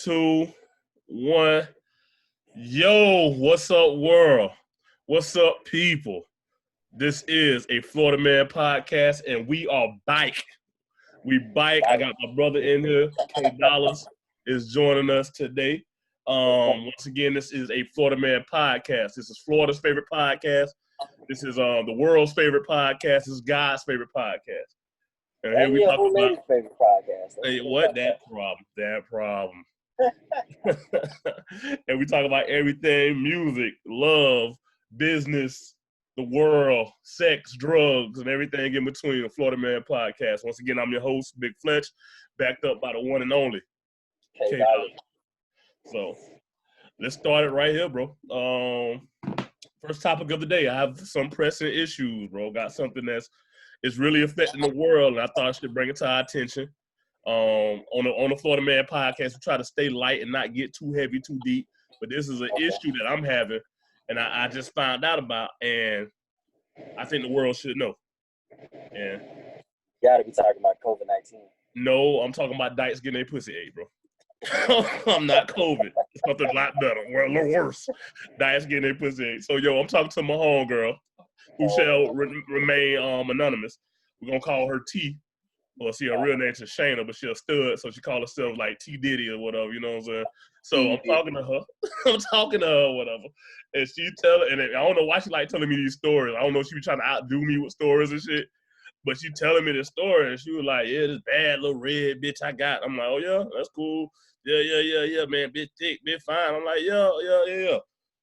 2, 1. Yo, what's up, world? What's up, people? This is a Florida Man podcast, and we are bike. We bike. I got my brother in here. Dollazz is joining us today. Once again, this is a Florida Man podcast. This is Florida's favorite podcast. This is the world's favorite podcast. This is God's favorite podcast. And here we talk about favorite podcast. Hey, what that problem. And we talk about everything: music, love, business, the world, sex, drugs, and everything in between. The Florida Man podcast. Once again, I'm your host, Big Fletch, backed up by the one and only K-Dollazz. So let's start it right here, bro. First topic of the day. I have some pressing issues, bro. Got something that's really affecting the world, and I thought I should bring it to our attention. On the Florida Man podcast, we try to stay light and not get too heavy, too deep. But this is an issue that I'm having, and I just found out about, and I think the world should know. And you gotta be talking about COVID-19. No, I'm talking about dykes getting their pussy ate, bro. I'm not COVID. It's something a lot better, or a little worse. Dykes getting their pussy ate. So, yo, I'm talking to my homegirl, who shall remain anonymous. We're gonna call her T. Well, see, her real name is Shayna, but she's a stud, so she call herself like T Diddy or whatever, you know what I'm saying? So I'm talking to her, whatever. And she and I don't know why she like telling me these stories. I don't know if she was trying to outdo me with stories and shit, but she telling me this story, and she was like, yeah, this bad little red bitch I got. I'm like, oh yeah, that's cool. Yeah, man, bitch thick, bitch fine. I'm like, yeah.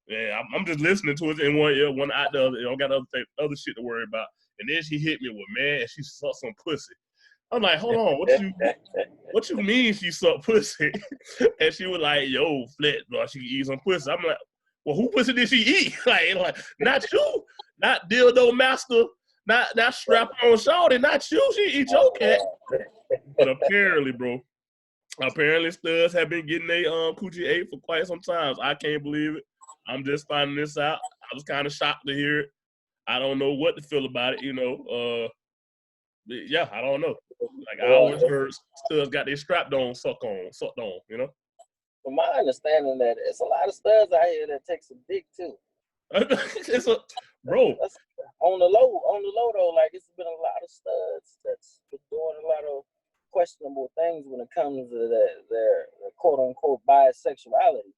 Yeah, I'm just listening to it in one ear, one out the other. I don't got other shit to worry about. And then she hit me with, man, she sucked some pussy. I'm like, hold on, what you mean she sucked pussy? And she was like, yo, Fletch, bro, she can eat some pussy. I'm like, well, who pussy did she eat? like not you, not dildo master, not strap on shawty, not you. She eat your cat. But apparently studs have been getting their coochie ate for quite some time. I can't believe it. I'm just finding this out. I was kind of shocked to hear it. I don't know what to feel about it, you know. Yeah, I don't know. Like I always heard studs got their sucked on, you know. From my understanding, that it's a lot of studs out here that take some dick too. It's bro. On the low though, like it's been a lot of studs that's been doing a lot of questionable things when it comes to their quote unquote bisexuality.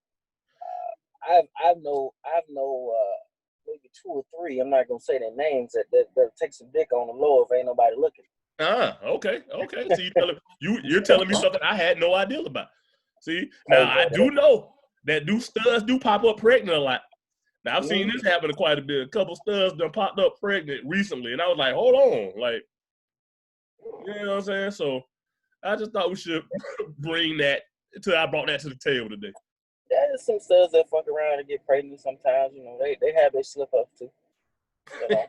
I've known maybe 2 or 3. I'm not gonna say their names that take some dick on the low if ain't nobody looking. Okay. So you're telling me something I had no idea about. See, now I do know that studs do pop up pregnant a lot. Now I've seen this happen quite a bit. A couple studs done popped up pregnant recently, and I was like, hold on, like, you know what I'm saying? So I just thought we should bring that I brought that to the table today. There's some studs that fuck around and get pregnant sometimes. You know, they have their slip up too. You know?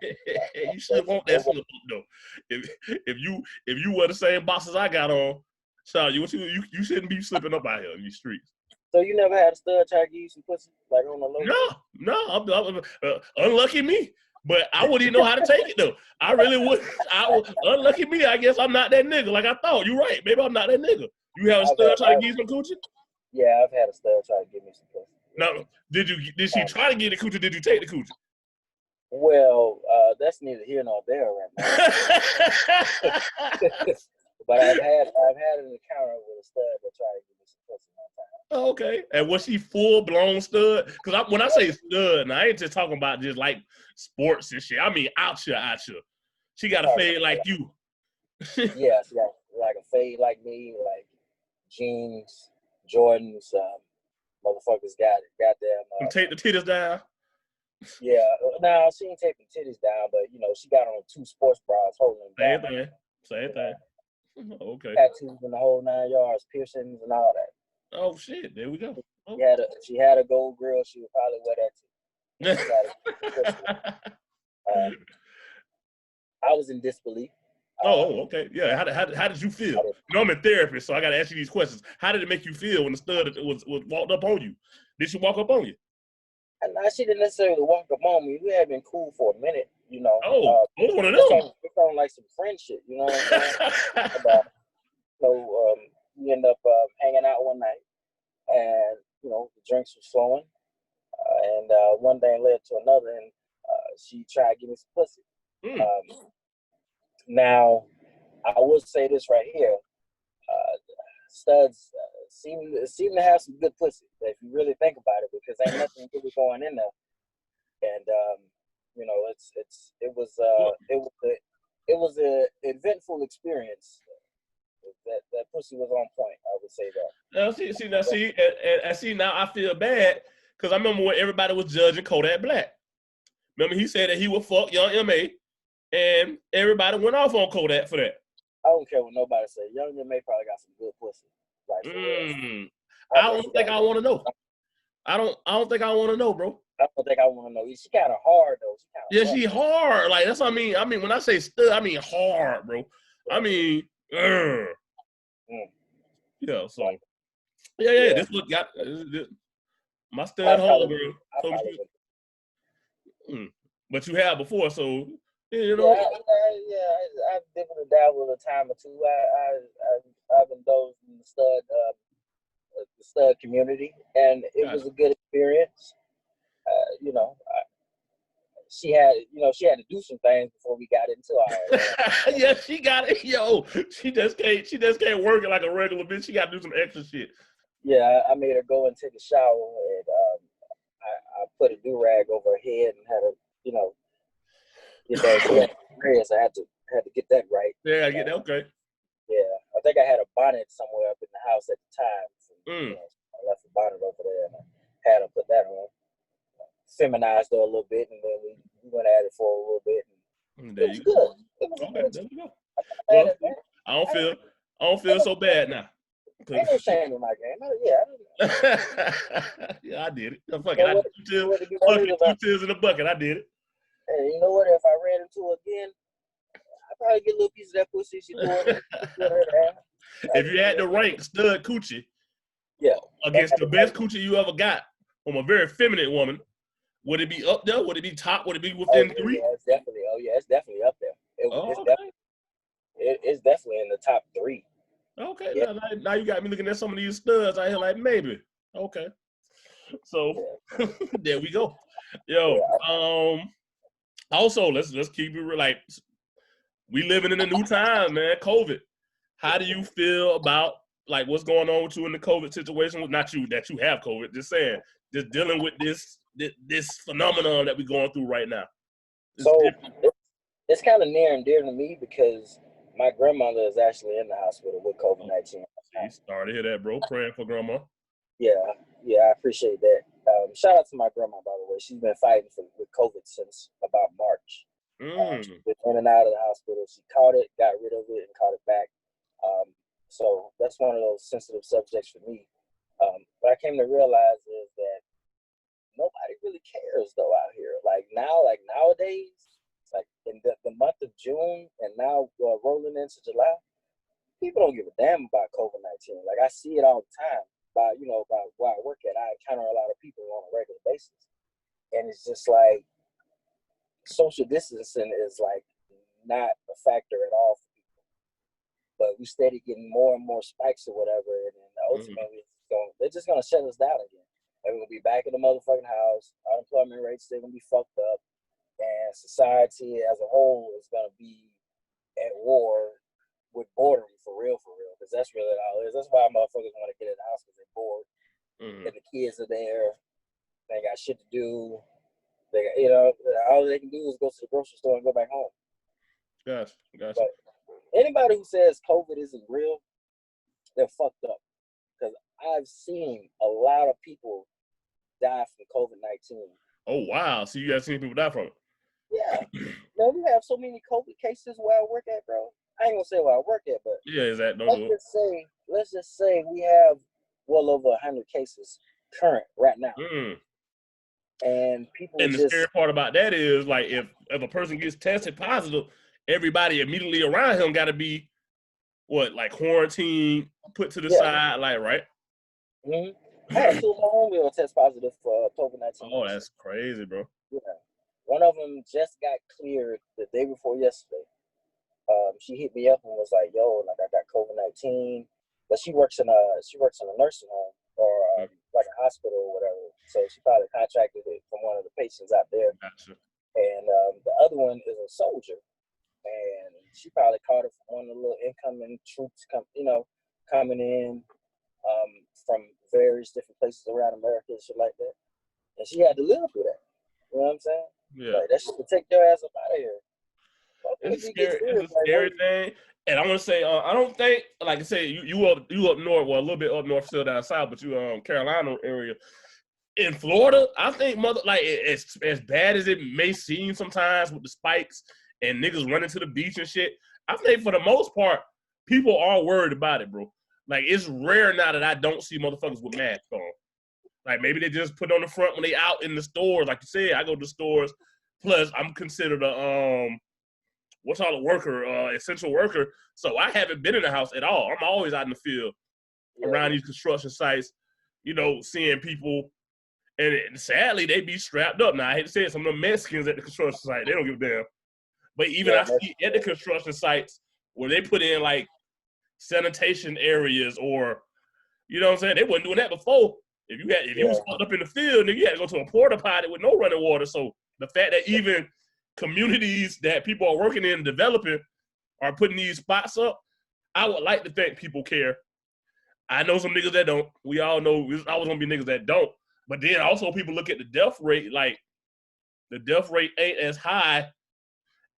You should want that slip up though. If you wear the same boxes I got on, sorry, you shouldn't be slipping up out here in these streets. So you never had a stud try to give you some pussy like on the low? No, I'm unlucky me. But I wouldn't even know how to take it though. I really would. Unlucky me. I guess I'm not that nigga. Like I thought. You're right. Maybe I'm not that nigga. You have a stud try to give you some coochie? Yeah, I've had a stud try to give me some pussy. No, did she try to get the coochie? Did you take the coochie? Well, that's neither here nor there right now. But I've had an encounter with a stud that tried to give me some pussy one time. Okay, and was she full blown stud? Because when I say stud, now I ain't just talking about just like sports and shit. I mean out here. She got a fade like you. Yeah, she got like a fade like me, like jeans. Jordans, motherfuckers got it. Goddamn. Take the titties down? Yeah. No, she ain't taking titties down, but, you know, she got on 2 sports bras holding them down. Same thing. Okay. Tattoos in the whole 9 yards, piercings and all that. Oh, shit. There we go. Oh. She had a gold grill. She would probably wear that, too. I was in disbelief. Okay. Yeah. How did you feel? You know, I'm in therapy, so I got to ask you these questions. How did it make you feel when the stud was walked up on you? Did she walk up on you? Nah, she didn't necessarily walk up on me. We had been cool for a minute, you know. One of them. It's on like some friendship, you know what I'm saying? So we ended up hanging out one night. and you know the drinks were flowing, and one thing led to another, and she tried to give me some pussy. Now, I will say this right here: studs seem to have some good pussy if you really think about it, because ain't nothing really going in there, and you know it was a eventful experience. That pussy was on point. I would say that. Now see, now I feel bad because I remember when everybody was judging Kodak Black. Remember he said that he would fuck Young M.A. and everybody went off on Kodak for that. I don't care what nobody say. Young M.A. probably got some good pussy. Like, I don't think I want to know. I don't think I want to know, bro. I don't think I want to know. She kind of hard though. She hard. Like that's what I mean. I mean when I say stud, I mean hard, bro. I mean, yeah. So yeah. This what got my stud hard, girl. So but you have before, so you know. I've dipped and dabbled a time or two. I've indulged in the stud community, and it was a good experience. You know, she had to do some things before we got into our. Yeah, she got it. Yo, she just can't work it like a regular bitch. She got to do some extra shit. Yeah, I made her go and take a shower, and I put a do-rag over her head and had her, you know, get that dress. I had to get that right. Yeah, I get that. Okay. Yeah, I think I had a bonnet somewhere up in the house at the time. So, you know, I left the bonnet over there, and I had her put that on. Feminized her a little bit, and then we went at it for a little bit. And it was good. It was okay, good. there you go. Well, I don't feel so bad now. Ain't no shame in my game. Yeah, I did it. Fuck it. I did 2 tears in the bucket. I did it. Hey, you know what? If I ran into her again, I'd probably get a little piece of that pussy she threw it. If you had to rank stud coochie against the best coochie you ever got from a very feminine woman, would it be up there? Would it be top? Would it be within 3? Yeah, it's definitely. Oh yeah, it's definitely up there. It's definitely in the top 3. Okay, yeah. Now you got me looking at some of these studs out here like maybe. Okay. So there we go. Yo, also let's keep it real. Like we living in a new time, man. COVID. How do you feel about like what's going on with you in the COVID situation? Not you that you have COVID, just saying, just dealing with this phenomenon that we're going through right now. It's kind of near and dear to me because my grandmother is actually in the hospital with COVID-19. Sorry to hear that, bro. Praying for grandma. Yeah, I appreciate that. Shout out to my grandma, by the way. She's been fighting with COVID since about March. She's been in and out of the hospital. She caught it, got rid of it, and caught it back. So that's one of those sensitive subjects for me. What I came to realize is that nobody really cares though out here. Like nowadays, like in the month of June and now rolling into July, people don't give a damn about COVID-19. Like I see it all the time by where I work at. I encounter a lot of people on a regular basis. And it's just like social distancing is like not a factor at all for people. But we steady getting more and more spikes or whatever, and then ultimately they're just gonna shut us down again. And we're gonna be back in the motherfucking house. Unemployment rates they're gonna be fucked up. And society as a whole is going to be at war with boredom for real, because that's really all it is. That's why motherfuckers want to get in the house, because they're bored. And the kids are there. They got shit to do. They got, all they can do is go to the grocery store and go back home. Gotcha. But anybody who says COVID isn't real, they're fucked up. Because I've seen a lot of people die from COVID-19. Oh, wow. So you guys seen people die from it? Yeah. Man, we have so many COVID cases where I work at, bro. I ain't gonna say where I work at, but let's just say we have well over 100 cases current right now. And people the scary part about that is like if a person gets tested positive, everybody immediately around him got to be quarantined, put to the side, like, right? I had 2 of my homegirls test positive for COVID-19. Oh, that's crazy, bro. Yeah. One of them just got cleared the day before yesterday. She hit me up and was like, "Yo, like I got COVID-19," but she works in a nursing home or like a hospital or whatever. So she probably contracted it from one of the patients out there. Gotcha. And the other one is a soldier, and she probably caught it from one of the little incoming troops, coming in from various different places around America and shit like that. And she had to live through that. You know what I'm saying? Yeah. Like, that shit would take your ass up out of here. It's a scary thing. And I want to say, I don't think, like I said, you up north, well, a little bit up north, still down south, but you Carolina area. In Florida, I think as bad as it may seem sometimes with the spikes and niggas running to the beach and shit, I think for the most part, people are worried about it, bro. Like, it's rare now that I don't see motherfuckers with masks on. Like, maybe they just put on the front when they out in the stores. Like you said, I go to stores. Plus, I'm considered a essential worker. So I haven't been in the house at all. I'm always out in the field around these construction sites, seeing people. And sadly, they be strapped up. Now, I hate to say it, some of the Mexicans at the construction site, they don't give a damn. But even I see at the construction sites where they put in, like, sanitation areas or, you know what I'm saying? They wasn't doing that before. If you was fucked up in the field, nigga, you had to go to a porta potty with no running water. So the fact that even communities that people are working in and developing are putting these spots up, I would like to think people care. I know some niggas that don't. We all know there's always gonna be niggas that don't. But then also people look at the death rate, like the death rate ain't as high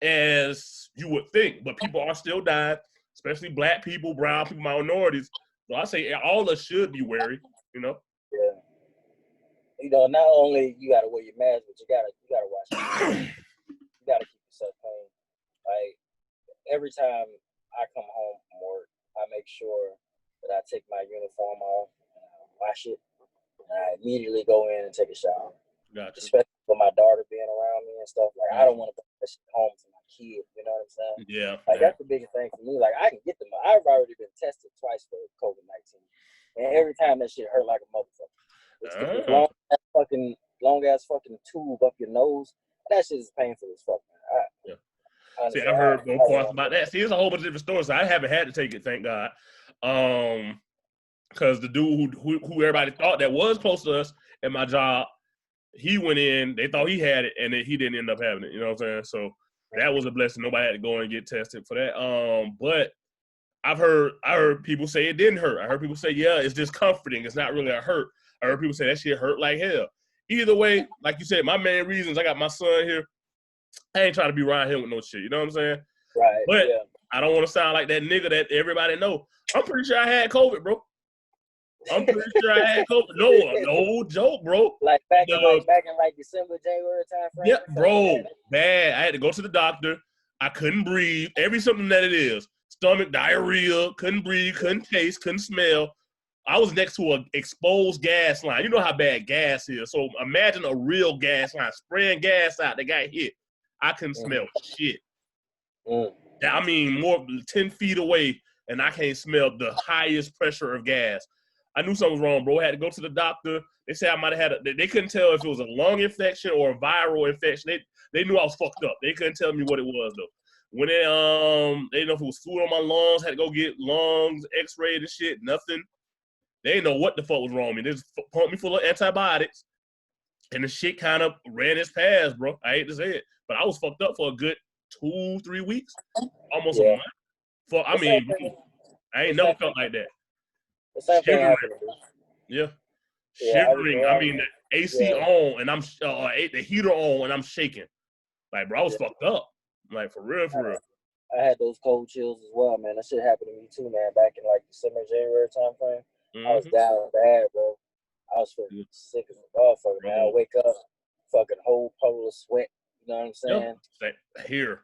as you would think, but people are still dying, especially black people, brown people, minorities. So I say all of us should be wary, Yeah. Not only you gotta wear your mask, but you gotta watch it. You gotta keep yourself clean. Like, every time I come home from work, I make sure that I take my uniform off, wash it, and I immediately go in and take a shower. Gotcha. Especially with my daughter being around me and stuff. Like, I don't want to bring that shit home to my kid. You know what I'm saying? Yeah. Like, that's the biggest thing for me. Like, I can get them. I've already been tested twice for COVID-19, and every time that shit hurt like a motherfucker. It's long ass fucking tube up your nose. That shit is painful as fuck, man. See, I've heard no parts about that. See, there's a whole bunch of different stories. I haven't had to take it, thank God. Because the dude who everybody thought that was close to us at my job, he went in, they thought he had it, and then he didn't end up having it. You know what I'm saying? So that was a blessing. Nobody had to go and get tested for that. But I heard people say it didn't hurt. I heard people say, yeah, it's just comforting. It's not really a hurt. I heard people say that shit hurt like hell. Either way, like you said, my main reasons, I got my son here. I ain't trying to be around him with no shit. You know what I'm saying? Right. But I don't want to sound like that nigga that everybody know. I'm pretty sure I had COVID, bro. I'm pretty sure I had COVID. No joke, bro. Like back in December, January time frame. Yeah, bro. Bad. I had to go to the doctor. I couldn't breathe. Every something that it is. Stomach, diarrhea, couldn't breathe, couldn't taste, couldn't smell. I was next to an exposed gas line. You know how bad gas is. So imagine a real gas line spraying gas out that got hit. I couldn't smell shit. I mean, more than 10 feet away, and I can't smell the highest pressure of gas. I knew something was wrong, bro. I had to go to the doctor. They said I might have had they couldn't tell if it was a lung infection or a viral infection. They knew I was fucked up. They couldn't tell me what it was, though. When they didn't know if it was fluid on my lungs, had to go get lungs, x-rayed and shit, nothing. They didn't know what the fuck was wrong with me. They just pumped me full of antibiotics, and the shit kind of ran its past, bro. I hate to say it, but I was fucked up for a good 2-3 weeks, almost a month. I ain't never felt like that. Shivering. Yeah. Shivering. I mean, the AC on, and I'm the heater on, and I'm shaking. Like, bro, I was fucked up. Like, for real. I had those cold chills as well, man. That shit happened to me too, man. Back in like December, January time frame. I was down bad, bro. I was feeling sick as a motherfucker, man. I wake up, fucking whole puddle of sweat. You know what I'm saying? Here.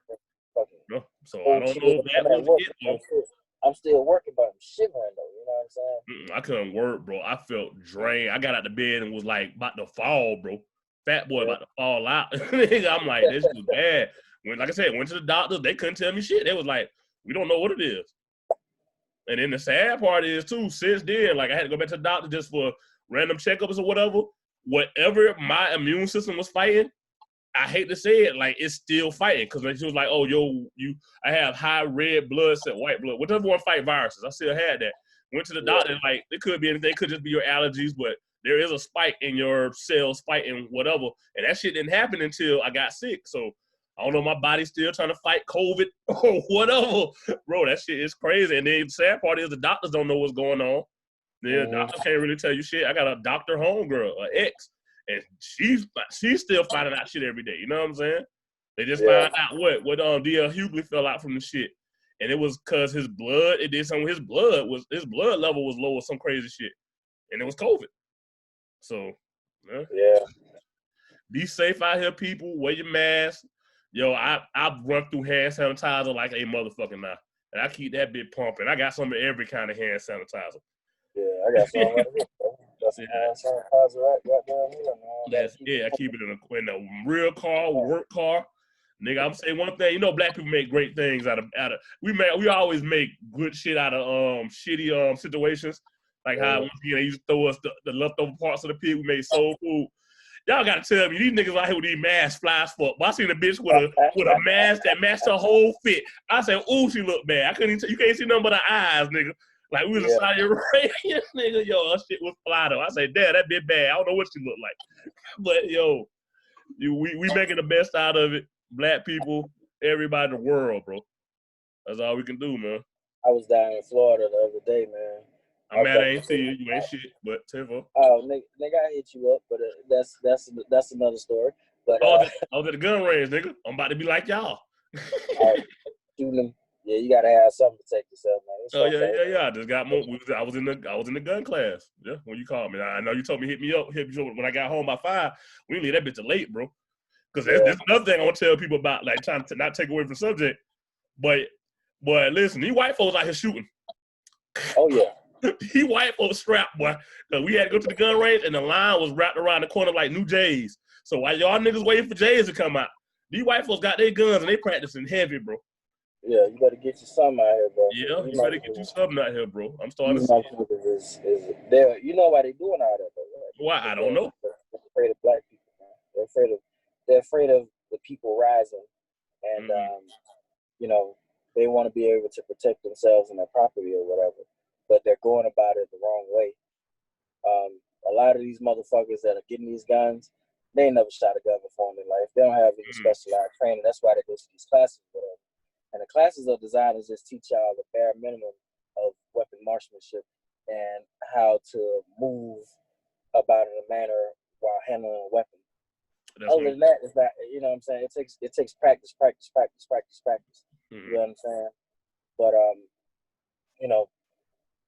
So I don't know if that was it, though. I'm still working, but I'm shivering, though. You know what I'm saying? I couldn't work, bro. I felt drained. I got out of bed and was like about to fall, bro. Fat boy about to fall out. I'm like, this is bad. Like I said, went to the doctor. They couldn't tell me shit. They was like, we don't know what it is. And then the sad part is, too, since then, like, I had to go back to the doctor just for random checkups or whatever. Whatever my immune system was fighting, I hate to say it, like, it's still fighting. Because she was like, oh, I have high red blood cell, white blood. Whatever one fight viruses. I still had that. Went to the doctor, like, it could be anything. It could just be your allergies. But there is a spike in your cells fighting whatever. And that shit didn't happen until I got sick. So I don't know, my body's still trying to fight COVID or whatever. Bro, that shit is crazy. And then the sad part is the doctors don't know what's going on. The doctors can't really tell you shit. I got a doctor homegirl, an ex, and she's still finding out shit every day. You know what I'm saying? They just found out what D.L. Hughley fell out from the shit. And it was because his blood, it did something. His blood level was low or some crazy shit. And it was COVID. So, be safe out here, people. Wear your mask. Yo, I've run through hand sanitizer like a motherfucker now. And I keep that bit pumping. I got some of every kind of hand sanitizer. Yeah, I got some right here, bro. Got some hand sanitizer right down here, man. I keep it in a real car, work car. Nigga, I'm saying one thing. You know, black people make great things out of. We always make good shit out of shitty situations. Like how once again they used to throw us the leftover parts of the pig. We made soul food. Y'all gotta tell me, these niggas out here with these masks fly as fuck. But I seen a bitch with a mask that matched her whole fit. I said, ooh, she looked bad. I couldn't even you can't see nothing but her eyes, nigga. Like we was in Saudi Arabia, nigga. Yo, her shit was fly though. I said, damn, that bitch bad. I don't know what she looked like. But yo, we making the best out of it. Black people, everybody in the world, bro. That's all we can do, man. I was down in Florida the other day, man. I'm mad I ain't see you. You ain't shit, but Tiffo. Oh, nigga, I hit you up, but that's another story. But I was at the gun range, nigga. I'm about to be like y'all. Shooting them. Yeah, you gotta have something to take yourself, man. Yeah. I just got more. I was in the gun class. Yeah, when you called me, I know you told me hit me up when I got home by 5. We didn't leave that bitch till late, bro. Because there's another thing I want to tell people about, like trying to not take away from the subject. But listen, these white folks out here shooting. Oh yeah. These white folks strapped, boy. Because we had to go to the gun range and the line was wrapped around the corner like new J's. So while y'all niggas waiting for J's to come out, these white folks got their guns and they practicing heavy, bro. Yeah, you better get you something out here, bro. Yeah, you better get you something out here, bro. I'm starting to see. You know why they doing all that, though, right? Why? I don't know. They're afraid of black people, man. They're afraid of the people rising, and you know, they want to be able to protect themselves and their property or whatever, but they're going about it the wrong way. A lot of these motherfuckers that are getting these guns, they ain't never shot a gun before in their life. They don't have any specialized training. That's why they go to these classes, whatever. And the classes are designed to just teach y'all the bare minimum of weapon marksmanship and how to move about in a manner while handling a weapon. Other than that, it's not, you know what I'm saying? It takes practice. You know what I'm saying? But you know,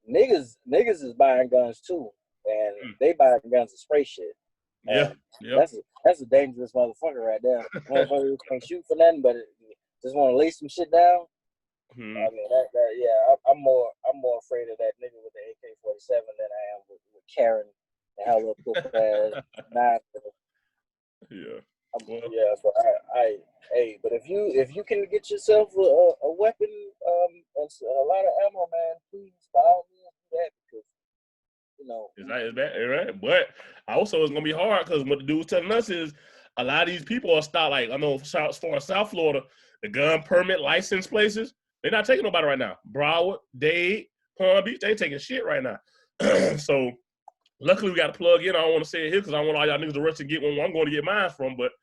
niggas is buying guns too, and they buying guns to spray shit. Yeah. That's a dangerous motherfucker right there. Motherfucker who can't shoot for nothing, but just want to lay some shit down. I mean, I'm more afraid of that nigga with the AK-47 than I am with Karen and how little poop ass. But if you can get yourself a weapon and a lot of ammo, man, please by all means do that, because you know it's bad, right? But also it's gonna be hard because what the dude was telling us is a lot of these people are stopped. Like I know as far as South Florida, the gun permit license places, they're not taking nobody right now. Broward, Dade, Palm Beach, they ain't taking shit right now. So luckily we got to plug in. I don't want to say it here because I want all y'all niggas to rush and get one. I'm going to get mine from, but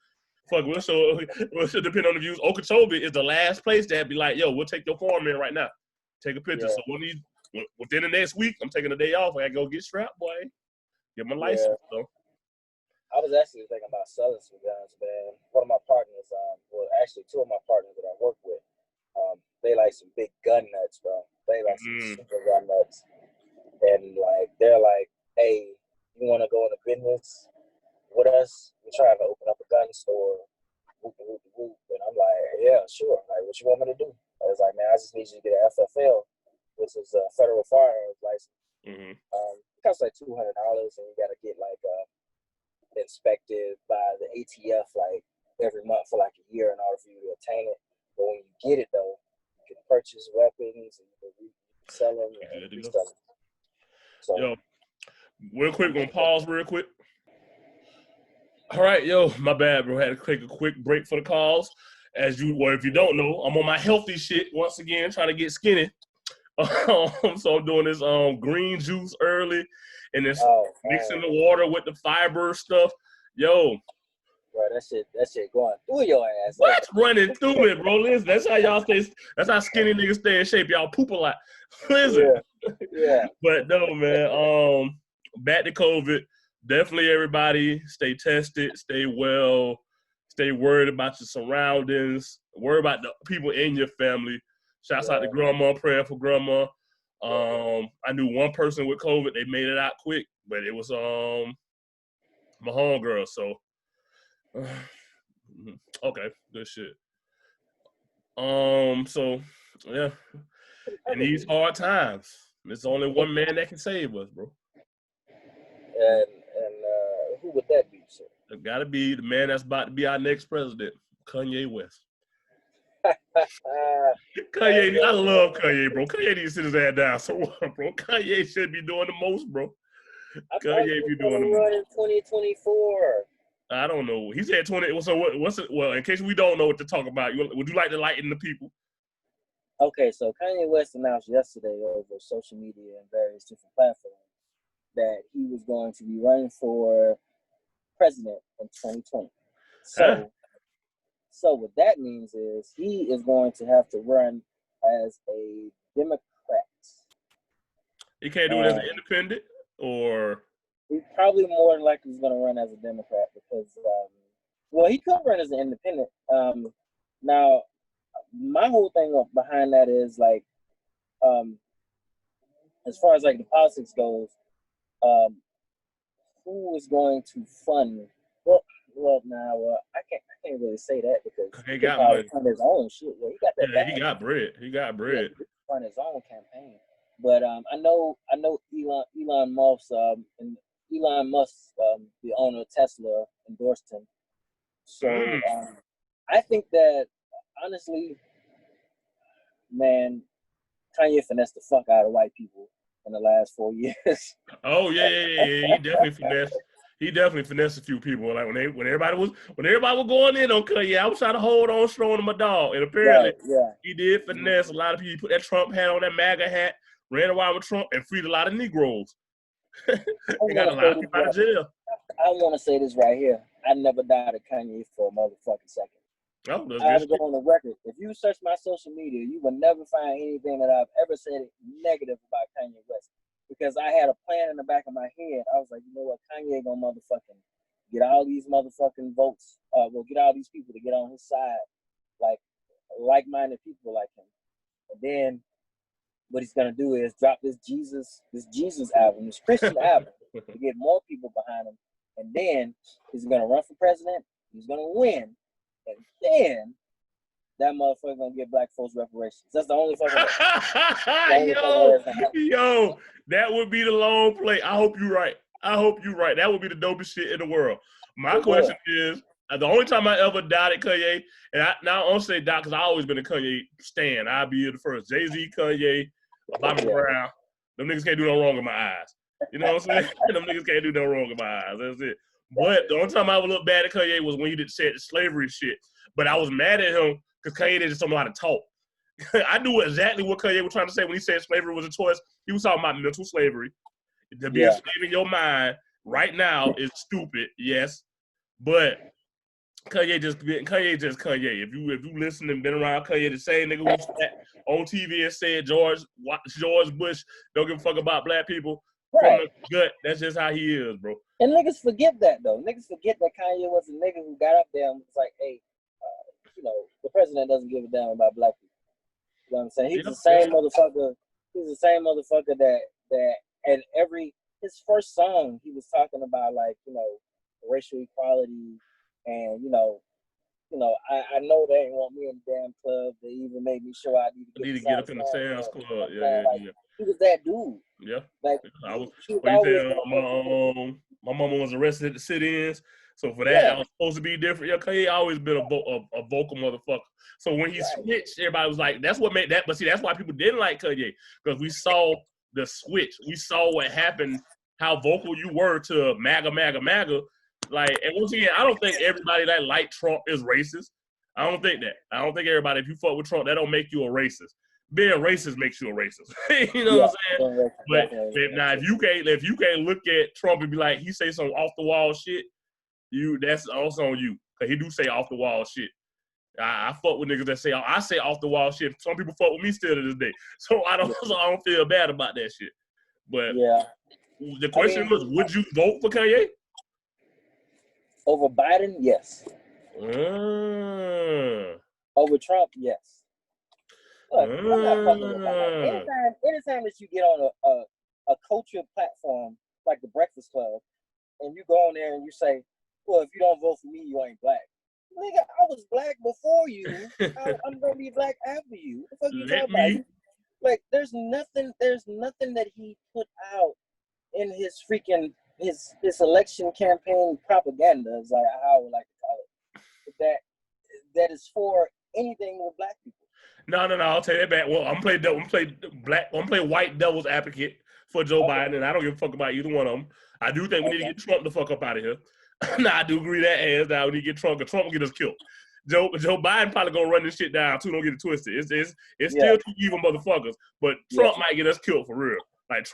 fuck, we'll depend on the views. Okeechobee is the last place that be like, yo, we'll take your form in right now. Take a picture. So within the next week, I'm taking a day off. I got to go get strapped, boy. Get my license, though. I was actually thinking about selling some guns, man. One of my partners, actually two of my partners that I work with, they like some big gun nuts, bro. They like some super gun nuts. And like they're like, hey, you want to go into business with us? We're trying to open up a gun store. Whoop. And I'm like, yeah, sure. Like, what you want me to do? I was like, man, I just need you to get an FFL, which is a federal firearms license. It costs like $200, and you got to get like inspected by the ATF like every month for like a year in order for you to obtain it. But when you get it though, you can purchase weapons and you can sell them and resell them. So, yo, real quick, gonna pause real quick. All right, yo, my bad, bro. Had to take a quick break for the calls. If you don't know, I'm on my healthy shit once again, trying to get skinny. So I'm doing this green juice early, and it's mixing the water with the fiber stuff. Yo, bro, that shit going through your ass. What's running through me, bro? Listen, that's how y'all stay. That's how skinny niggas stay in shape. Y'all poop a lot. Listen, yeah. But no, man. Back to COVID. Definitely, everybody stay tested, stay well, stay worried about your surroundings, worry about the people in your family. Shouts out to grandma, praying for grandma. I knew one person with COVID. They made it out quick, but it was my homegirl. So okay, good shit. So yeah, in these hard times, there's only one man that can save us, bro. And who would that be, sir? It gotta be the man that's about to be our next president, Kanye West. Kanye, I love Kanye, bro. Kanye needs to sit his ass down. So what, bro? Kanye should be doing the most, bro. Kanye be doing the most. In 2024. I don't know. He said 20. So what's it? Well, in case we don't know what to talk about, would you like to lighten the people? Okay, so Kanye West announced yesterday over social media and various different platforms that he was going to be running for president in 2020. So what that means is he is going to have to run as a Democrat. He can't do it as an independent, or he probably more than likely is going to run as a Democrat because, he could run as an independent. Now, my whole thing behind that is like, as far as like the politics goes, who is going to fund? I can't really say that because he got money. Fund his own shit. Yeah, he got that. Yeah, he got bread. He got bread. He fund his own campaign. But I know Elon Musk, the owner of Tesla, endorsed him. So I think that honestly, man, Kanye finessed the fuck out of white people in the last 4 years. Oh yeah. He definitely finessed. He definitely finessed a few people. Like when everybody was going in on Kanye, I was trying to hold on strong to my dog, and apparently he did finesse a lot of people. He put that Trump hat on, that MAGA hat, ran around with Trump, and freed a lot of Negroes. He got a lot of people out of jail. I want to say this right here. I never doubted Kanye for a motherfucking second. Oh, I have to go on the record. If you search my social media, you will never find anything that I've ever said negative about Kanye West. Because I had a plan in the back of my head. I was like, you know what? Kanye gonna motherfucking get all these motherfucking votes. Get all these people to get on his side, like like-minded people like him. And then what he's gonna do is drop this Jesus album, this Christian album, to get more people behind him. And then he's gonna run for president. He's gonna win. And then that motherfucker gonna get black folks reparations. That's the only fucking Yo, that would be the long play. I hope you're right. That would be the dopest shit in the world. My question is, the only time I ever doubted Kanye, and I don't say doubt because I always been a Kanye stan. I'll be the first. Jay-Z, Kanye, Bobby Brown. Them niggas can't do no wrong in my eyes. You know what I'm saying? Them niggas can't do no wrong in my eyes. That's it. But the only time I would look bad at Kanye was when he said the slavery shit. But I was mad at him because Kanye didn't just know how to talk. I knew exactly what Kanye was trying to say when he said slavery was a choice. He was talking about mental slavery. To be a slave in your mind right now is stupid, yes. But Kanye just Kanye. If you listen and been around Kanye, the same nigga who sat on TV and said George Bush don't give a fuck about black people. Right. From the gut, that's just how he is, bro. And niggas forget that though. Niggas forget that Kanye was a nigga who got up there and was like, hey, the president doesn't give a damn about black people. You know what I'm saying? He's the same motherfucker. He's the same motherfucker that at his first song he was talking about like, racial equality and I know they ain't want me in the damn club. They even made me sure I need to get up in the Sam's Club. Yeah. He was that dude. Yeah. Like my mama was arrested at the sit-ins. So for that, I was supposed to be different. Yeah, Kanye always been a vocal motherfucker. So when he switched, everybody was like, that's what made that. But see, that's why people didn't like Kanye, because we saw the switch. We saw what happened, how vocal you were to MAGA, MAGA, MAGA. Like, and once again, I don't think everybody that like Trump is racist. I don't think that. I don't think everybody, if you fuck with Trump, that don't make you a racist. being racist makes you a racist. You know what I'm saying? But now if you can't look at Trump and be like, he say some off the wall shit, that's also on you. Cause he do say off the wall shit. I fuck with niggas that say off the wall shit. Some people fuck with me still to this day. So I don't feel bad about that shit. But the question was, would you vote for Kanye? Over Biden, yes. Over Trump, yes. Look, I'm not fucking with that. Anytime that you get on a culture platform like the Breakfast Club, and you go on there and you say, well, if you don't vote for me, you ain't black. Nigga, I was black before you. I'm gonna be black after you. What the fuck you talking about? Like, there's nothing that he put out in his freaking his election campaign propaganda, is like how I would like to call it. That is for anything with black people. No, I'll take that back. Well, I'm play white devil's advocate for Joe Biden, and I don't give a fuck about either one of them. I do think we need to get Trump the fuck up out of here. Nah, I do agree that ass down. We need to get Trump, because Trump will get us killed. Joe Biden probably gonna run this shit down too. Don't get it twisted. It's still two evil motherfuckers, but Trump might get us killed for real. Like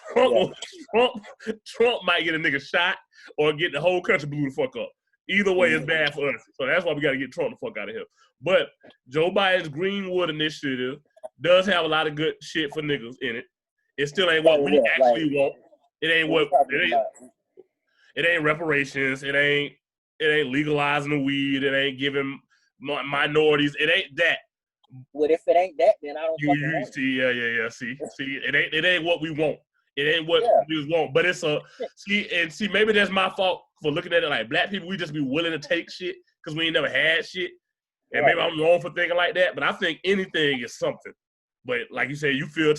Trump might get a nigga shot or get the whole country blew the fuck up. Either way, it's bad for us. So that's why we got to get Trump the fuck out of here. But Joe Biden's Greenwood initiative does have a lot of good shit for niggas in it. It still ain't what we actually want. It ain't reparations. It ain't legalizing the weed. It ain't giving minorities. It ain't that. Well, if it ain't that, then I don't fucking want it. See, it ain't what we want. It ain't what we want. But it's see, maybe that's my fault for looking at it like black people. We just be willing to take shit because we ain't never had shit. And maybe I'm wrong for thinking like that. But I think anything is something. But like you said, you feel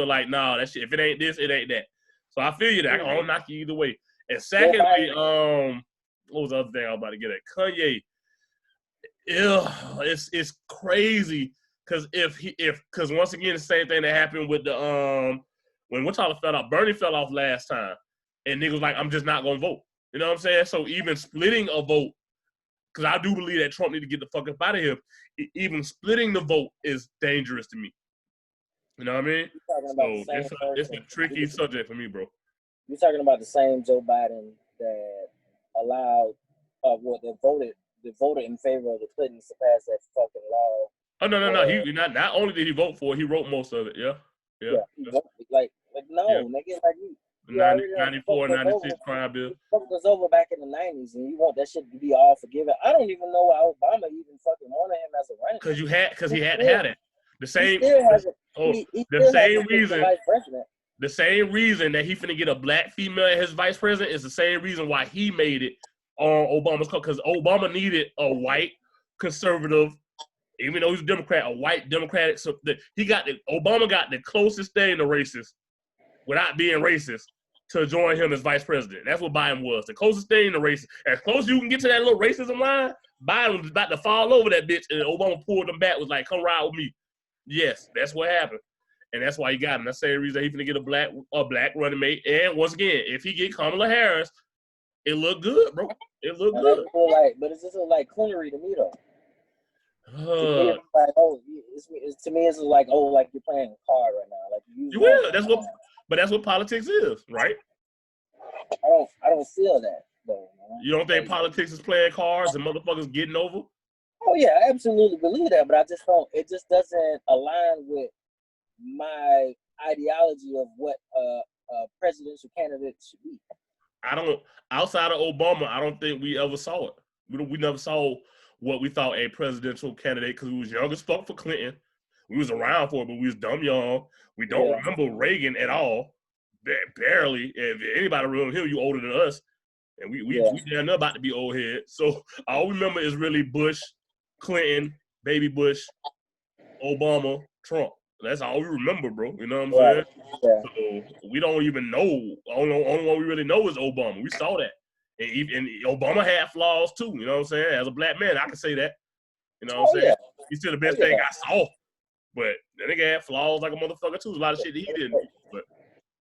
like, nah, that shit. If it ain't this, it ain't that. So I feel you that. I don't knock you either way. And secondly, what was the other thing I was about to get at? Kanye. It's crazy because because once again the same thing that happened with the when Wichita fell off, Bernie fell off last time, and niggas like, I'm just not gonna vote. You know what I'm saying? So even splitting a vote, because I do believe that Trump need to get the fuck up out of here. Even splitting the vote is dangerous to me. You know what I mean? So it's a tricky subject for me, bro. You're talking about the same Joe Biden that allowed that voted in favor of the Clintons to pass that fucking law. Oh no! He not only did he vote for it, he wrote most of it. Yeah. He voted, nigga, like you. 94, 96 crime bill. Fuck was over back in the 90s, and you want that shit to be all forgiven. I don't even know why Obama even fucking wanted him as a running. Because he had to have it. The same reason that he finna get a black female as his vice president is the same reason why he made it on Obama's call, because Obama needed a white conservative, even though he's a Democrat, a white Democratic. So Obama got the closest thing to racist, without being racist, to join him as vice president. That's what Biden was, the closest thing to racist. As close as you can get to that little racism line, Biden was about to fall over that bitch, and Obama pulled him back, was like, come ride with me. Yes, that's what happened. And that's why he got him. That's the same reason he's gonna get a black running mate. And once again, if he get Kamala Harris, it look good, bro. It look good. But it's just like coonery to me, though. To me, it's like, like you're playing a card right now. Like you will. That's what politics is, right? I don't feel that though, man. You don't think politics is playing cards and motherfuckers getting over? Oh yeah, I absolutely believe that, but I just don't. It just doesn't align with my ideology of what a presidential candidate should be. Outside of Obama, I don't think we ever saw it. We never saw what we thought a presidential candidate, because we was young as fuck for Clinton. We was around for it, but we was dumb young. We don't remember Reagan at all. Barely. If anybody remember him, you older than us. And we damn near about to be old head. So all we remember is really Bush, Clinton, baby Bush, Obama, Trump. That's all we remember, bro. You know what I'm saying? Yeah. So we don't even know. Only one we really know is Obama. We saw that. And Obama had flaws too. You know what I'm saying? As a black man, I can say that. You know what I'm saying? He's still the best thing I saw. But that nigga had flaws like a motherfucker too. There's a lot of shit that he didn't do. But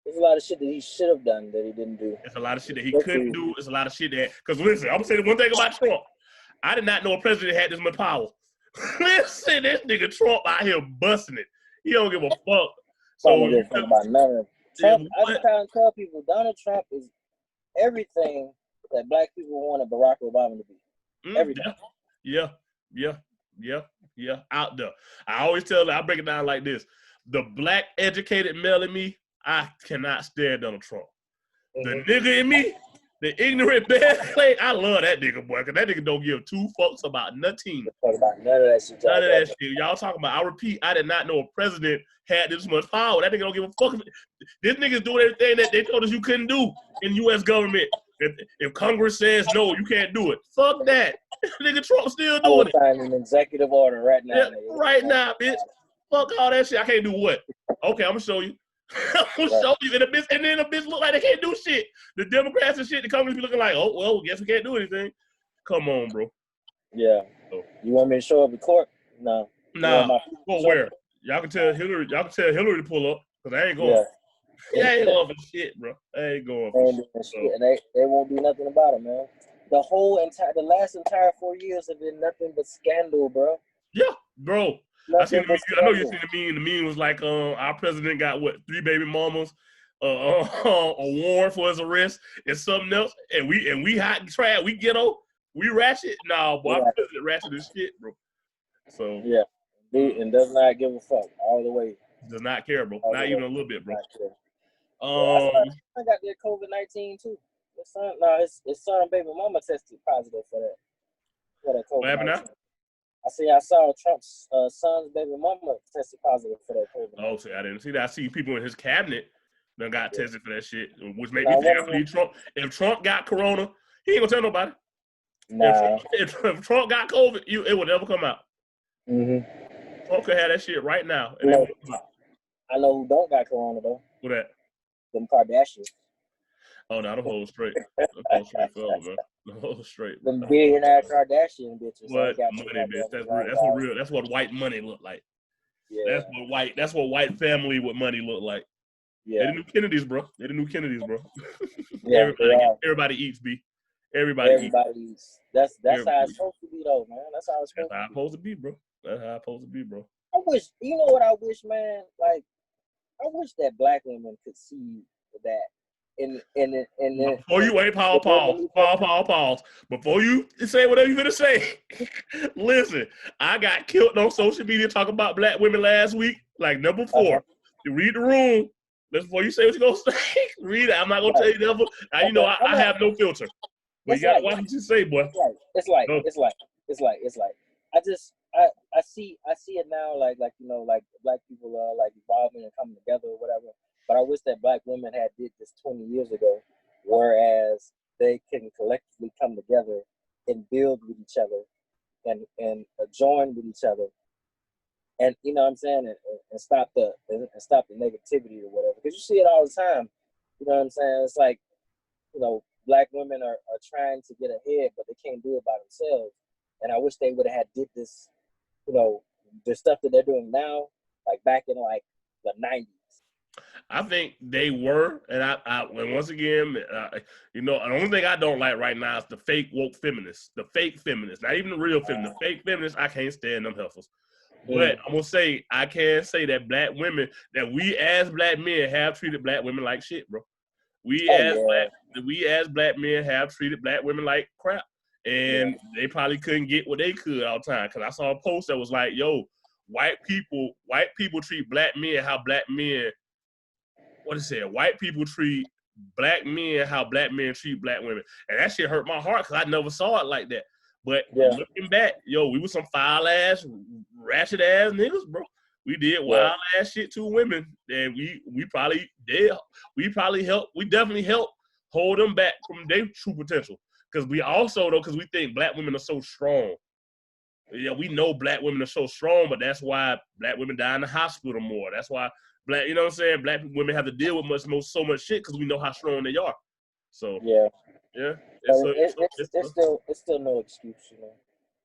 there's a lot of shit that he should have done that he didn't do. There's a lot of shit that he couldn't do. There's a lot of shit that, because listen, I'm gonna say the one thing about Trump. I did not know a president had this much power. Listen, this nigga Trump out here busting it. He don't give a fuck. I So don't give a fuck about none of them. Trump, yeah, I sometimes tell people Donald Trump is everything that black people wanted Barack Obama to be. Everything. Yeah. Out there. I always tell I break it down like this. The black educated male in me, I cannot stand Donald Trump. The nigga in me, the ignorant bad clay, I love that nigga, boy, because that nigga don't give two fucks about nothing. Talk about none of that shit. None of that shit. Y'all talking about, I repeat, I did not know a president had this much power. That nigga don't give a fuck. This nigga's doing everything that they told us you couldn't do in the U.S. government. If Congress says no, you can't do it. Fuck that. Nigga Trump still doing it. Sign an executive order right now. Yeah, right now, bitch. Fuck all that shit. I can't do what? Okay, I'm gonna show you. I'm gonna show you. And then a bitch look like they can't do shit. The Democrats and shit, the Congress be looking like, oh well, guess we can't do anything. Come on, bro. Yeah. You want me to show up in court? No. Nah. Go where? Y'all can tell Hillary to pull up, because I ain't going. Yeah, I ain't going for shit, bro. I ain't going for shit. And they won't do nothing about it, man. The last entire 4 years have been nothing but scandal, bro. Yeah, bro. I know you seen the meme. The meme was like, our president got what, 3 baby mamas, a warrant for his arrest, and something else, and we hot and trash, we ghetto, we ratchet. Nah, boy, our president ratchet as shit, bro. So yeah, and does not give a fuck all the way. Does not care, bro. Not even a little bit, bro. I got that COVID-19 too. His son and baby mama tested positive for that COVID-19. What happened now? I saw Trump's son's baby mama tested positive for that COVID-19. Oh, see, I didn't see that. I see people in his cabinet that got tested for that shit, which made me think I believe Trump. If Trump got corona, he ain't gonna tell nobody. Nah. If Trump got COVID, it would never come out. Mm-hmm. Trump could have that shit right now. And I know who don't got corona though. Who that? Them Kardashians. Oh no, them hoes straight. Them hoes straight forever, man. Them hoes straight. Them billionaire Kardashian bitches. What money, bitch? That's what white money look like. Yeah. That's what white family with money look like. Yeah. They're the new Kennedys, bro. Yeah. Everybody eats, B. Everybody eats. That's how it's supposed to be, though, man. That's how it's supposed to be, bro. That's how it's supposed to be, bro. I wish, you know what I wish, man? Like, I wish that black women could see that. Before you wait, pause. Before you say whatever you're gonna say, listen. I got killed on social media talking about black women last week. Like number 4, you read the room. Before you say what you're gonna say, read it. I'm not gonna tell you never. Now you know I have no filter. But you gotta watch what you say, boy. It's like. I see it now, like you know, like black people are like evolving and coming together or whatever. But I wish that black women had did this 20 years ago, whereas they can collectively come together and build with each other and join with each other, and you know what I'm saying, and stop the negativity or whatever. Because you see it all the time. You know what I'm saying? It's like, you know, black women are trying to get ahead, but they can't do it by themselves. And I wish they would have did this, you know, the stuff that they're doing now, like back in like the 90s. I think they were, and and once again, you know, the only thing I don't like right now is the fake woke feminists, the fake feminists, not even the real feminists, the fake feminists. I can't stand them heifers. But I'm gonna say, I can say that black women, that we as black men have treated black women like shit, bro. We as black men have treated black women like crap, and they probably couldn't get what they could all the time. Cause I saw a post that was like, "Yo, white people treat black men how black men." What is it? White people treat black men how black men treat black women. And that shit hurt my heart because I never saw it like that. But looking back, yo, we were some foul-ass, ratchet-ass niggas, bro. We did wild-ass shit to women. And we probably did. We definitely helped hold them back from their true potential. Because we also, though, because we think black women are so strong. Yeah, we know black women are so strong, but that's why black women die in the hospital more. That's why black, you know what I'm saying? Black women have to deal with so much shit because we know how strong they are. So it's still no excuse, you know.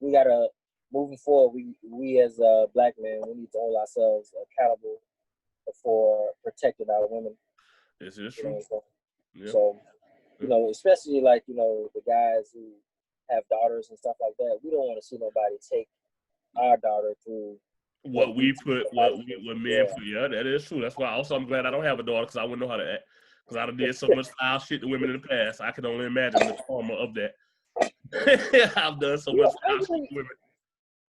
We gotta, moving forward, we as black men, we need to hold ourselves accountable for protecting our women. This is true. So, you know, especially like, you know, the guys who have daughters and stuff like that, we don't want to see nobody take our daughter through what we put, what men Yeah. put. Yeah, that is true. That's why also I'm glad I don't have a daughter because I wouldn't know how to act. Because I done did so much foul shit to women in the past. I can only imagine the trauma of that. I've done so much foul shit to women.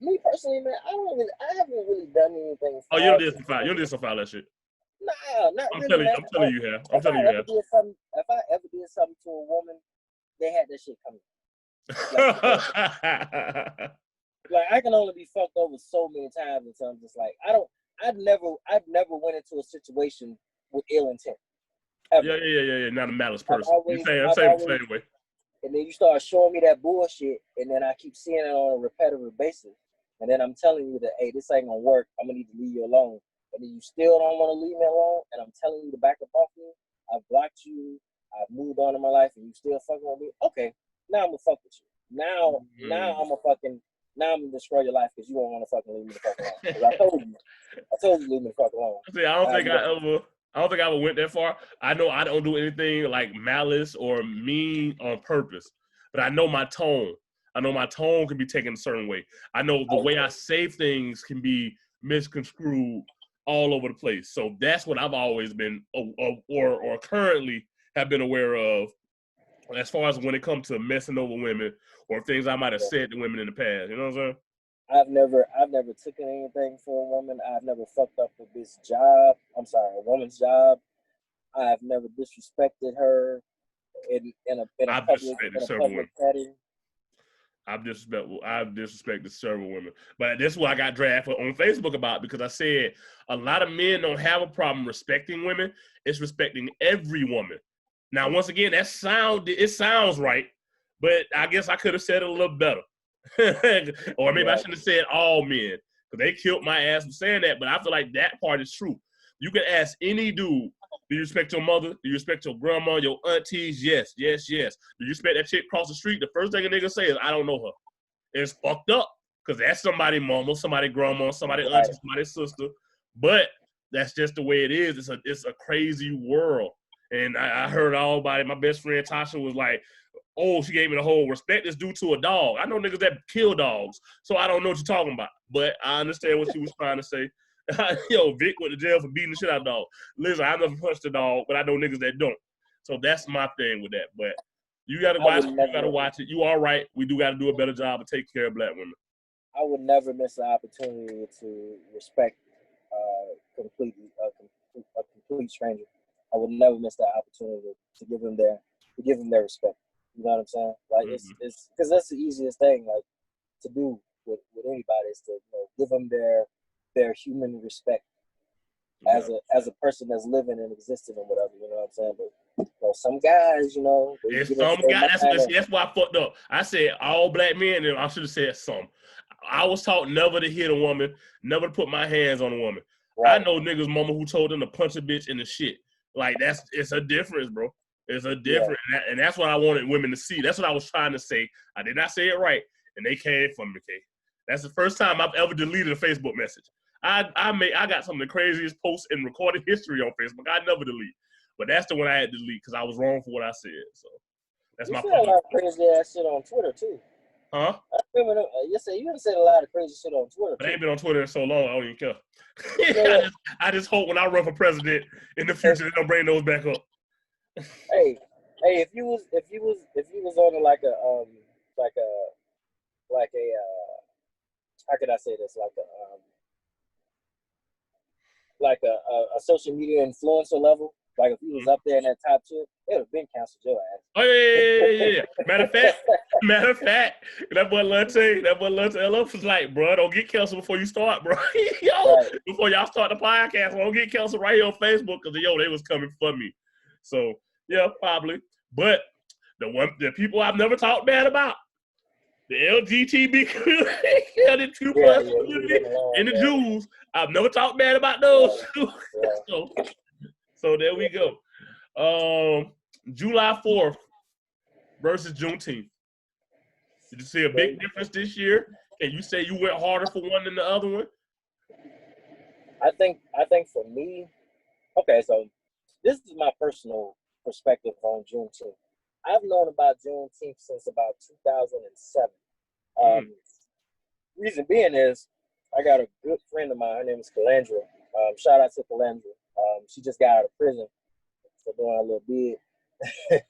Me personally, man, I haven't really done anything. Oh, you don't did some foul. You don't did some foul that shit. Nah, not really, man. I'm telling you, have. I'm telling you, have. If I ever did something to a woman, they had that shit coming. Like I can only be fucked over so many times until I'm just like I've never went into a situation with ill intent. Ever. Yeah. Not a malice person. I'm saying the same way. And then you start showing me that bullshit, and then I keep seeing it on a repetitive basis. And then I'm telling you that, hey, this ain't gonna work. I'm gonna need to leave you alone. And then you still don't want to leave me alone, and I'm telling you to back up off me. I've blocked you. I've moved on in my life, and you still fucking with me. Okay, now I'm gonna fuck with you. Now I'm gonna destroy your life because you don't want to fucking leave me the fuck alone. Because I told you leave me the fuck alone. See, I don't think I ever went that far. I know I don't do anything like malice or mean on purpose, but I know my tone. I know my tone can be taken a certain way. I know the way I say things can be misconstrued all over the place. So that's what I've always been or currently have been aware of as far as when it comes to messing over women or things I might have said to women in the past. You know what I'm saying? I've never taken anything for a woman. I've never fucked up a woman's job. I've never disrespected her in a public setting. I've disrespected several women. But this is what I got drafted on Facebook about because I said a lot of men don't have a problem respecting women. It's respecting every woman. Now, once again, it sounds right, but I guess I could have said it a little better. Or maybe I shouldn't have said all men because they killed my ass for saying that. But I feel like that part is true. You can ask any dude, do you respect your mother? Do you respect your grandma, your aunties? Yes. Do you respect that chick across the street? The first thing a nigga say is, I don't know her. It's fucked up because that's somebody mama, somebody grandma, somebody auntie, somebody sister. But that's just the way it is. It's a crazy world. And I heard my best friend Tasha was like, oh, she gave me the whole respect is due to a dog. I know niggas that kill dogs, so I don't know what you're talking about. But I understand what she was trying to say. Yo, Vic went to jail for beating the shit out of dog. Listen, I never punched a dog, but I know niggas that don't. So that's my thing with that. But you gotta watch it. You gotta watch it. You all right. We do gotta do a better job of taking care of black women. I would never miss the opportunity to respect a complete stranger. I would never miss that opportunity to give them their respect. You know what I'm saying? Like it's because that's the easiest thing like to do with anybody is to give them their human respect as a person that's living and existing and whatever. You know what I'm saying? But some guys, that's why I fucked up. I said all black men, and I should have said some. I was taught never to hit a woman, never to put my hands on a woman. Right. I know niggas' mama who told them to punch a bitch in the shit. Like it's a difference, bro. It's a difference, and that's what I wanted women to see. That's what I was trying to say. I did not say it right, and they came from me. Okay? That's the first time I've ever deleted a Facebook message. I got some of the craziest posts in recorded history on Facebook. I never delete, but that's the one I had to delete because I was wrong for what I said. So that's my. You said a lot of crazy ass shit on Twitter too. Huh? I remember you said a lot of crazy shit on Twitter. But I ain't been on Twitter in so long. I don't even care. I just hope when I run for president in the future, they don't bring those back up. Hey, if you was on how could I say this, like a social media influencer level, like if you was up there in that top tier, they would have been canceled your ass. Oh yeah. Matter of fact, that boy Lante LF was like, bro, don't get canceled before you start, bro. Before y'all start the podcast, don't get canceled right here on Facebook because they was coming for me. So yeah, probably. But the people I've never talked bad about, the LGBTQ community, community, and the Jews, I've never talked bad about those. So there we go. July 4th versus Juneteenth. Did you see a big difference this year? Can you say you went harder for one than the other one? I think for me, okay, so this is my personal perspective on Juneteenth. I've known about Juneteenth since about 2007. Reason being is I got a good friend of mine. Her name is Calandra. Shout out to Calandra. She just got out of prison for doing a little bid.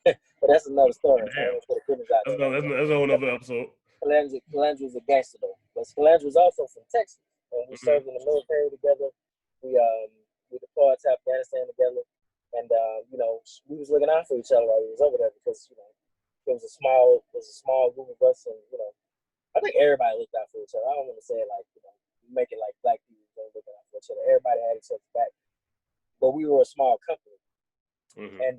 But that's another story. Damn. That's a whole other episode. Calandra is a gangster though. But Calandra is also from Texas. And we served in the military together. We deployed to Afghanistan together. And you know, we was looking out for each other while we was over there because, you know, it was a small group of us, and you know, I think everybody looked out for each other. I don't want to say it like, you know, make it like black people don't look out for each other. Everybody had each other's back. But we were a small company. And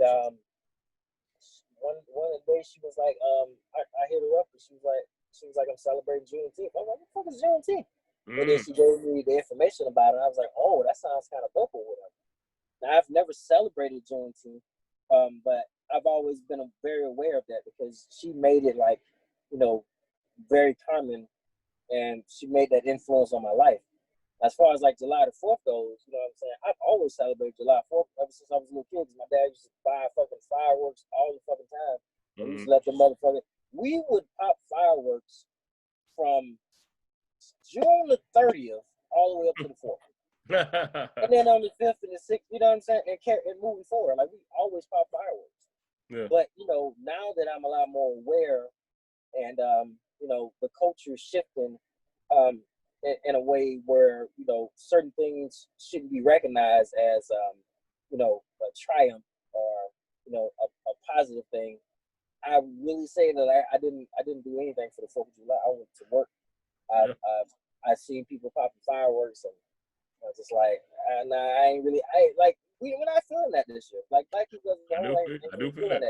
one of the days she was like, I hit her up and she was like, I'm celebrating Juneteenth. I was like, what the fuck is Juneteenth? And then she gave me the information about it. And I was like, oh, that sounds kind of dope or whatever. Now, I've never celebrated Juneteenth, but I've always been very aware of that because she made it like, you know, very common, and she made that influence on my life. As far as like July the 4th goes, you know what I'm saying? I've always celebrated July 4th ever since I was a little kid. My dad used to buy fucking fireworks all the fucking time. And we used to let the motherfucker. We would pop fireworks from June the 30th all the way up to the 4th. And then on the 5th and the 6th, you know what I'm saying? And moving forward, like we always pop fireworks. Yeah. But, you know, now that I'm a lot more aware and, you know, the culture is shifting in a way where, you know, certain things shouldn't be recognized as, you know, a triumph or, you know, a positive thing. I really say that I didn't do anything for the 4th of July. I went to work. I seen people popping fireworks, and I was just like, we're not feeling that this year. Like black people, I do feel that.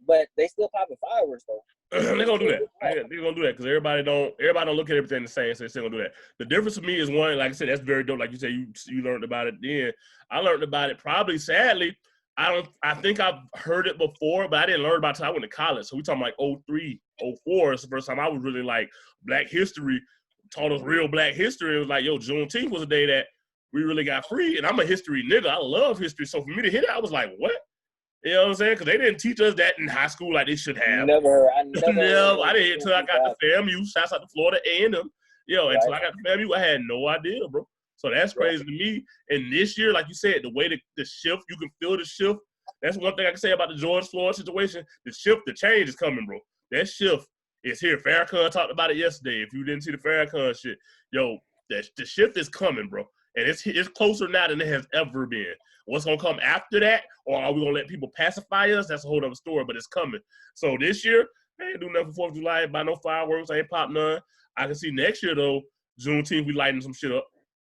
But they still popping fireworks though. They're gonna do that. They're gonna do that because everybody don't look at everything the same, so they're still gonna do that. The difference for me is one, like I said, that's very dope. Like you said, you learned about it then. I learned about it probably, sadly, I think I've heard it before, but I didn't learn about it until I went to college. So we talking like 03, 04 is the first time I was really like black history, taught us real black history. It was like, yo, Juneteenth was a day that we really got free, and I'm a history nigga. I love history. So for me to hit it, I was like, what? You know what I'm saying? Because they didn't teach us that in high school like they should have. I never I didn't until I got to FAMU. Shouts out to Florida A&M. Yo, until I got to FAMU, I had no idea, bro. So that's crazy to me. And this year, like you said, the way the shift, you can feel the shift. That's one thing I can say about the George Floyd situation. The change is coming, bro. That shift is here. Farrakhan talked about it yesterday. If you didn't see the Farrakhan shit, yo, the shift is coming, bro. And it's closer now than it has ever been. What's going to come after that, or are we going to let people pacify us? That's a whole other story, but it's coming. So this year, I ain't do nothing for 4th of July. Buy no fireworks. I ain't pop none. I can see next year, though, Juneteenth, we lighting some shit up.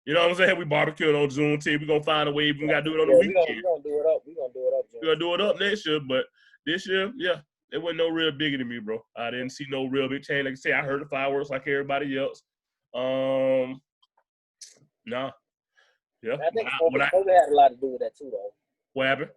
You know what I'm saying? We barbecuing on Juneteenth. We going to find a way. We got to do it on the weekend. We going to do it up. We going to do it up next year, but this year, yeah, it wasn't no real biggie to me, bro. I didn't see no real big change. Like I say, I heard the fireworks like everybody else. Nah. Yeah. I think COVID had a lot to do with that too, though. What happened?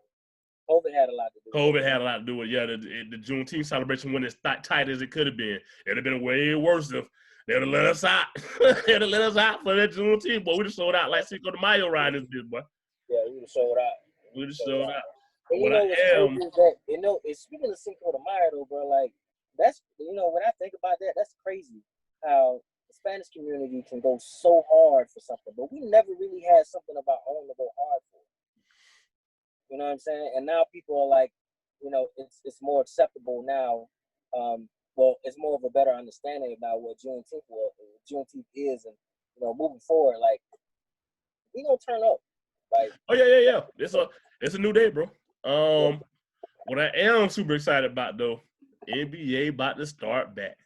COVID had a lot to do with it. COVID had a lot to do with it. Yeah, the Juneteenth celebration wasn't as tight as it could have been. It would have been way worse if they would have let us out. They would have let us out for that Juneteenth, boy. We just sold out like Cinco de Mayo riding this bitch, boy. Yeah, we would have sold out. We just sold out. And you know, speaking of Cinco de Mayo, though, bro, like, that's, you know, when I think about that, that's crazy how the Spanish community can go so hard for something, but we never really had something of our own to go hard for. You know what I'm saying? And now people are like, you know, it's more acceptable now. Well, it's more of a better understanding about what Juneteenth is, and, you know, moving forward, like, we gonna turn up. Like, oh yeah. It's a new day, bro. What I am super excited about though, NBA about to start back.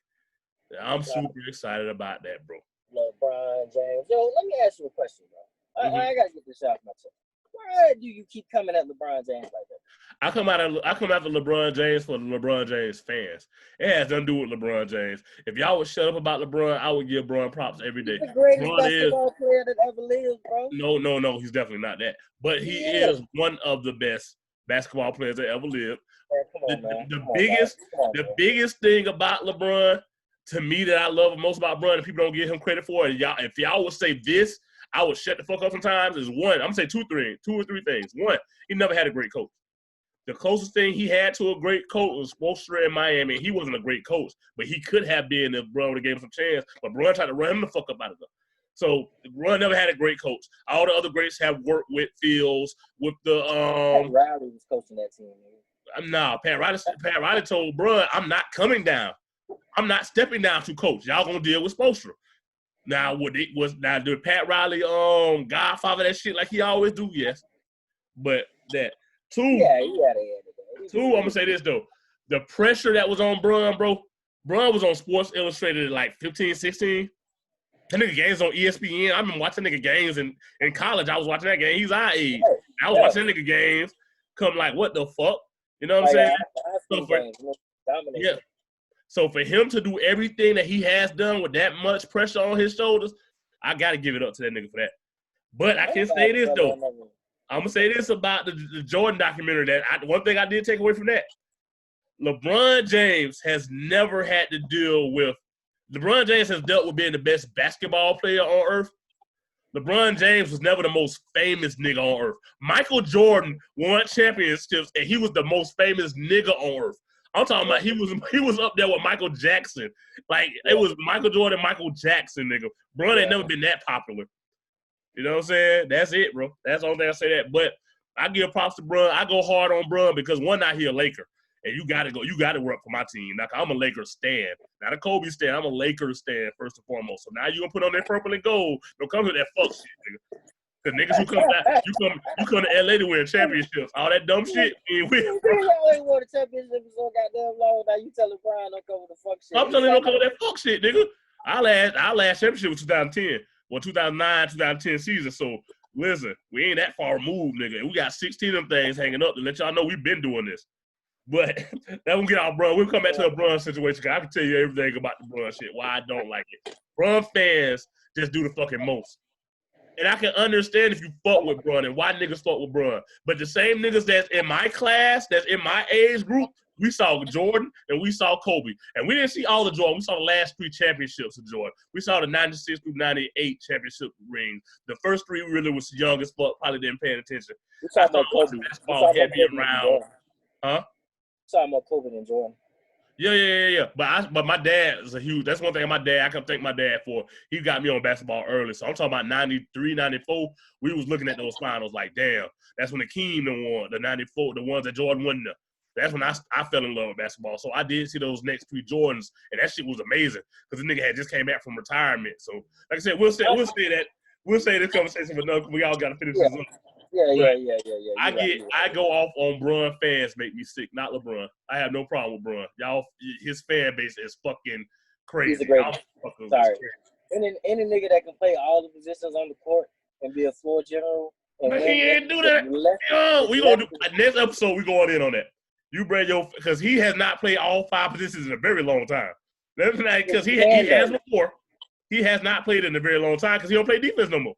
I'm super excited about that, bro. LeBron James. Yo, let me ask you a question, bro. I gotta get this out of my chest. Why do you keep coming at LeBron James like that? I come after LeBron James for the LeBron James fans. It has nothing to do with LeBron James. If y'all would shut up about LeBron, I would give LeBron props every day. He's the greatest basketball player that ever lived, bro. No, he's definitely not that. But he is one of the best basketball players that ever lived. The biggest thing about LeBron, to me, that I love most about LeBron, and people don't give him credit for it, if y'all would say this, I would shut the fuck up sometimes, is one. I'm going to say two or three things. One, he never had a great coach. The closest thing he had to a great coach was Spoelstra in Miami. He wasn't a great coach, but he could have been if Bron would have gave him some chance. But Bron tried to run him the fuck up out of them. So Bron never had a great coach. All the other greats have worked with Fields, with the Pat Riley was coaching that team. Nah, Pat Riley told Bron, I'm not coming down. I'm not stepping down to coach. Y'all gonna deal with Spoelstra. Now, did Pat Riley godfather that shit like he always do? Yes. But that two, Yeah, he had a two, I'm gonna say this though. The pressure that was on Bron, bro. Bron was on Sports Illustrated at like 15, 16. That nigga games on ESPN. I've been watching nigga games in college. I was watching that game. He's our age. I was watching nigga games. Come like, what the fuck? You know what I'm saying? Yeah. So for him to do everything that he has done with that much pressure on his shoulders, I got to give it up to that nigga for that. But I can say this, though. I'm going to say this about the Jordan documentary. One thing I did take away from that, LeBron James has never had to deal with – LeBron James has dealt with being the best basketball player on earth. LeBron James was never the most famous nigga on earth. Michael Jordan won championships, and he was the most famous nigga on earth. I'm talking about he was up there with Michael Jackson. Like, it was Michael Jordan, Michael Jackson, nigga. Bron ain't never been that popular. You know what I'm saying? That's it, bro. That's the only thing I say that. But I give props to Bron. I go hard on Bron because one night he a Laker. And you gotta work for my team. Like, I'm a Lakers stan. Not a Kobe stan. I'm a Lakers stan first and foremost. So now you gonna put on that purple and gold. Don't come with that fuck shit, nigga. Cause niggas who come back, you come to LA to win championships. All that dumb shit. You ain't won a championship so goddamn long. Now you telling Brian don't come with the fuck shit. I'm telling you don't come with that fuck shit, nigga. Our last championship was 2010. Well, 2009, 2010 season. So listen, we ain't that far removed, nigga. And we got 16 of them things hanging up to let y'all know we've been doing this. But that won't get out, Bron. We'll come back to the Bron situation. Cause I can tell you everything about the Bron shit. Why I don't like it. Bron fans just do the fucking most. And I can understand if you fuck with Bron and why niggas fuck with Bron. But the same niggas that's in my class, that's in my age group, we saw Jordan and we saw Kobe. And we didn't see all of Jordan. We saw the last 3 championships of Jordan. We saw the 96 through 98 championship rings. The first 3 really was young as fuck, probably didn't pay attention. I thought Kobe. Basketball heavy around. Huh? Talking about Kobe and Jordan. Yeah. But my dad is a huge. That's one thing my dad. I can thank my dad for. He got me on basketball early. So I'm talking about 93, 94. We was looking at those finals like, damn. That's when the King won the 94, the ones that Jordan won. That's when I fell in love with basketball. So I did see those next 3 Jordans, and that shit was amazing because the nigga had just came back from retirement. So like I said, we'll say this conversation, but we all got to finish this up. Yeah. I go off on Bron fans make me sick, not LeBron. I have no problem with Bron. Y'all, his fan base is fucking crazy. He's a great sorry. Any nigga that can play all the positions on the court and be a floor general. But he ain't do that. We gonna do next episode. We going in on that. You bring because he has not played all 5 positions in a very long time. That's not because he has before. He has not played in a very long time because he don't play defense no more.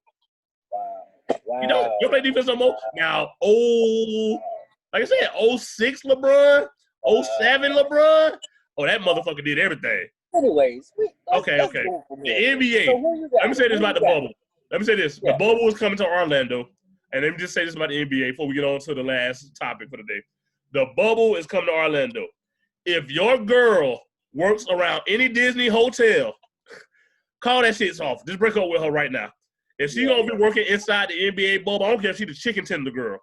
Wow. You don't play defense no more. Now, like I said, 06 LeBron, 07 LeBron. Oh, that motherfucker did everything. Anyways, okay. The NBA. Let me say this about the bubble. Let me say this. Yeah. The bubble is coming to Orlando. And let me just say this about the NBA before we get on to the last topic for the day. The bubble is coming to Orlando. If your girl works around any Disney hotel, call that shit off. Just break up with her right now. If she gonna be working inside the NBA bubble, I don't care if she the chicken tender girl.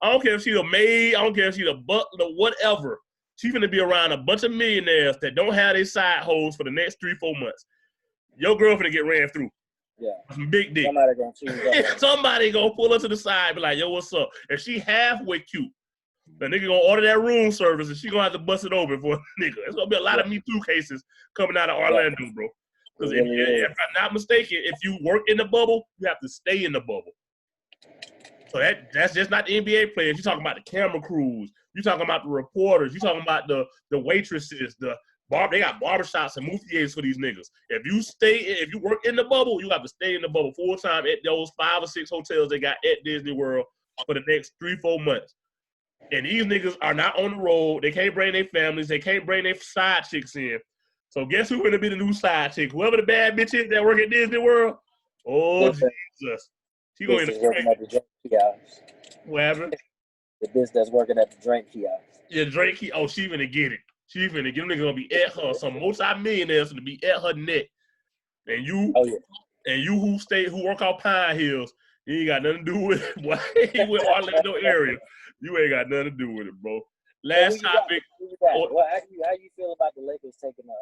I don't care if she the maid. I don't care if she the butler, whatever. She finna be around a bunch of millionaires that don't have their side hoes for the next 3-4 months. Your girl finna get ran through. Yeah. Some big dick. Somebody gonna pull her to the side and be like, yo, what's up? If she halfway cute, the nigga gonna order that room service and she gonna have to bust it open for a nigga. There's gonna be a lot of Me Too cases coming out of Orlando, bro. Because if I'm not mistaken, if you work in the bubble, you have to stay in the bubble. So that's just not the NBA players. You're talking about the camera crews. You're talking about the reporters. You're talking about the waitresses, they got barbershops and movie theaters for these niggas. If you work in the bubble, you have to stay in the bubble full time at those 5 or 6 hotels they got at Disney World for the next 3-4 months. And these niggas are not on the road. They can't bring their families. They can't bring their side chicks in. So guess who's gonna be the new side chick? Whoever the bad bitch is that work at Disney World. Oh Jesus! She going to working at the drink kiosk. Whatever. The bitch that's working at the drink kiosk. Yeah, drink kiosk. Oh, she finna get it. She finna get them niggas gonna be at her. Some multi-millionaires gonna be at her neck. And you, And you who work out Pine Hills, you ain't got nothing to do with it. Boy, you went Orlando area. You ain't got nothing to do with it, bro. Last topic. Well, how you feel about the Lakers taking the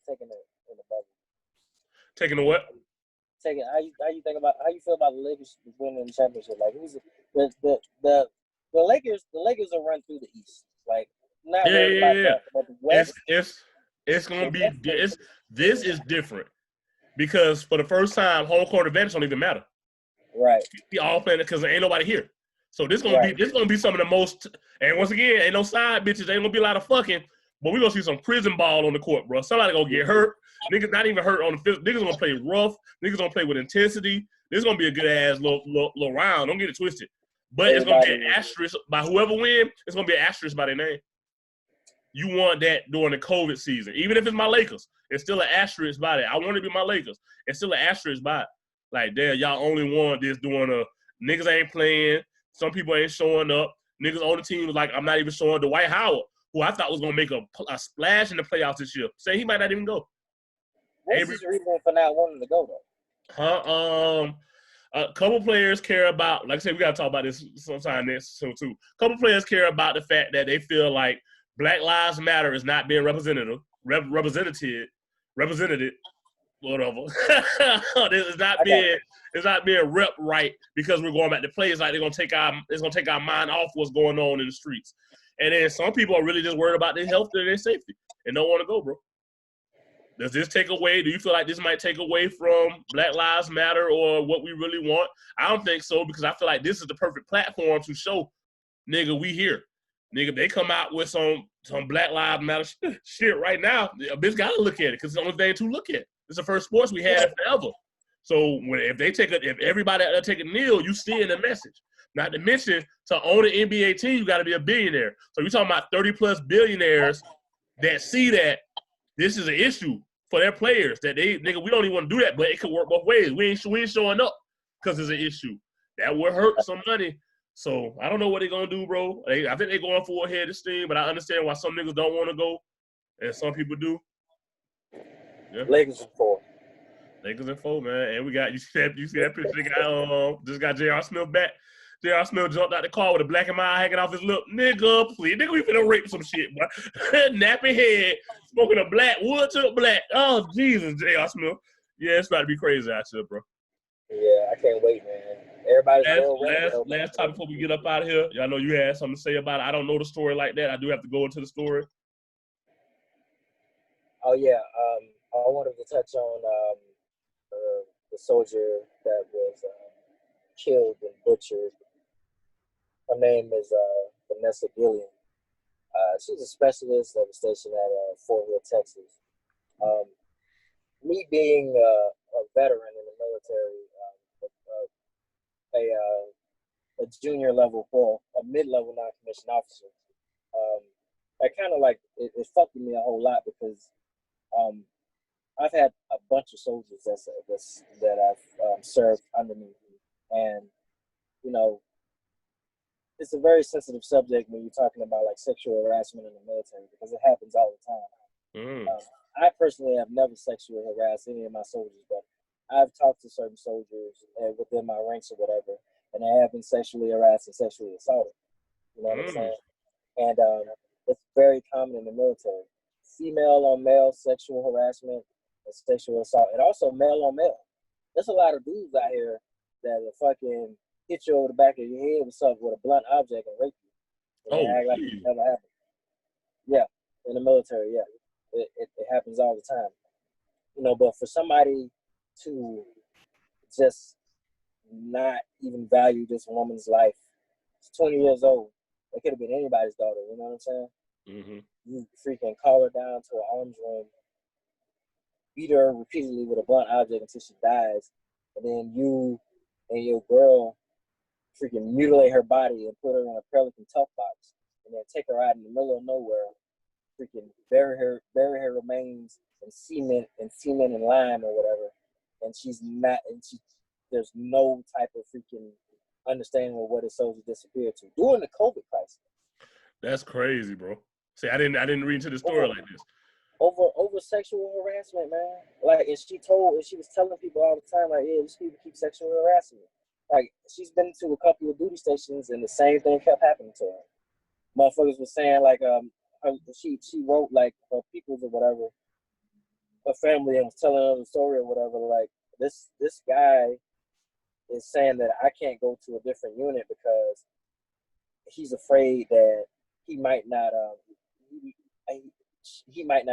in the bubble? Taking the what? How you feel about the Lakers winning the championship? Like who's the Lakers will run through the East. Like not worried about that, but the West. It's gonna be this is different because for the first time, home court advantage don't even matter. Right. We all playing it because there ain't nobody here. So this gonna be some of the most. And once again, ain't no side bitches. Ain't gonna be a lot of fucking. But we gonna see some prison ball on the court, bro. Somebody gonna get hurt. Niggas not even hurt on the field. Niggas gonna play rough. Niggas gonna play with intensity. This is gonna be a good ass little round. Don't get it twisted. But it's gonna be an asterisk by whoever win. It's gonna be an asterisk by their name. You want that during the COVID season, even if it's my Lakers. It's still an asterisk by that. I want to be my Lakers. It's still an asterisk by it. Like, damn, y'all only won this during niggas ain't playing. Some people ain't showing up. Niggas on the team was like, I'm not even showing. Dwight Howard, who I thought was gonna make a splash in the playoffs this year, say he might not even go. What's his reason for not wanting to go though? A couple players care about, like I said, we gotta talk about this sometime next too. A couple players care about the fact that they feel like Black Lives Matter is not being represented, whatever. It's not being rep right because we're going back to play. It's like it's gonna take our mind off what's going on in the streets. And then some people are really just worried about their health and their safety and don't want to go, bro. Does this take away? Do you feel like this might take away from Black Lives Matter or what we really want? I don't think so because I feel like this is the perfect platform to show, nigga, we here. Nigga, they come out with some Black Lives Matter shit right now. A bitch got to look at it because it's the only thing to look at. It's the first sports we had forever. So if everybody out there take a kneel, you see in the message. Not to mention, to own an NBA team, you got to be a billionaire. So you're talking about 30+ billionaires that see that this is an issue for their players. That nigga, we don't even want to do that, but it could work both ways. We ain't showing up because it's an issue. That would hurt some money. So I don't know what they're going to do, bro. I think they're going full ahead this thing, but I understand why some niggas don't want to go and some people do. Yeah. Lakers in 4. Lakers in 4, man. And we got, you see that picture they just got J.R. Smith back. J.R. Smith jumped out the car with a black and mild hanging off his lip. Nigga, please. Nigga, we finna rape some shit, boy. Nappy head, smoking a black, wood took black. Oh, Jesus, J.R. Smith. Yeah, it's about to be crazy out here, bro. Yeah, I can't wait, man. Everybody's last time before we get up out of here, y'all know you had something to say about it. I don't know the story like that. I do have to go into the story. Oh, yeah. I wanted to touch on the soldier that was killed and butchered. Her name is Vanessa Guillen. She's a specialist at a station at Fort Hood, Texas. Me being a veteran in the military, a junior level, a mid-level non-commissioned officer, I kind of like it fucked with me a whole lot because I've had a bunch of soldiers that I've served under me, and you know, it's a very sensitive subject when you're talking about like sexual harassment in the military because it happens all the time. I personally have never sexually harassed any of my soldiers, but I've talked to certain soldiers within my ranks or whatever, and they have been sexually harassed and sexually assaulted. You know what I'm saying? And it's very common in the military. Female on male sexual harassment and sexual assault, and also male on male. There's a lot of dudes out here that will fucking hit you over the back of your head with a blunt object and rape you. And act like it never happened. Yeah, in the military, yeah. It happens all the time. You know, but for somebody to just not even value this woman's life, she's 20 years old. It could have been anybody's daughter, you know what I'm saying? Mm-hmm. You freaking call her down to her arms room, beat her repeatedly with a blunt object until she dies, and then you and your girl freaking mutilate her body and put her in a Pelican tough box, and then take her out in the middle of nowhere, freaking bury her remains in cement and lime or whatever, and there's no type of freaking understanding of what a soldier disappeared to during the COVID crisis. That's crazy, bro. See, I didn't read into the story like this. over sexual harassment, man. Like, and she was telling people all the time, like, yeah, these people keep sexually harassing me. Like, she's been to a couple of duty stations, and the same thing kept happening to her. Motherfuckers was saying, like, she wrote, like, her peoples or whatever, her family, and was telling her the story or whatever. Like, this guy is saying that I can't go to a different unit because he's afraid that he might not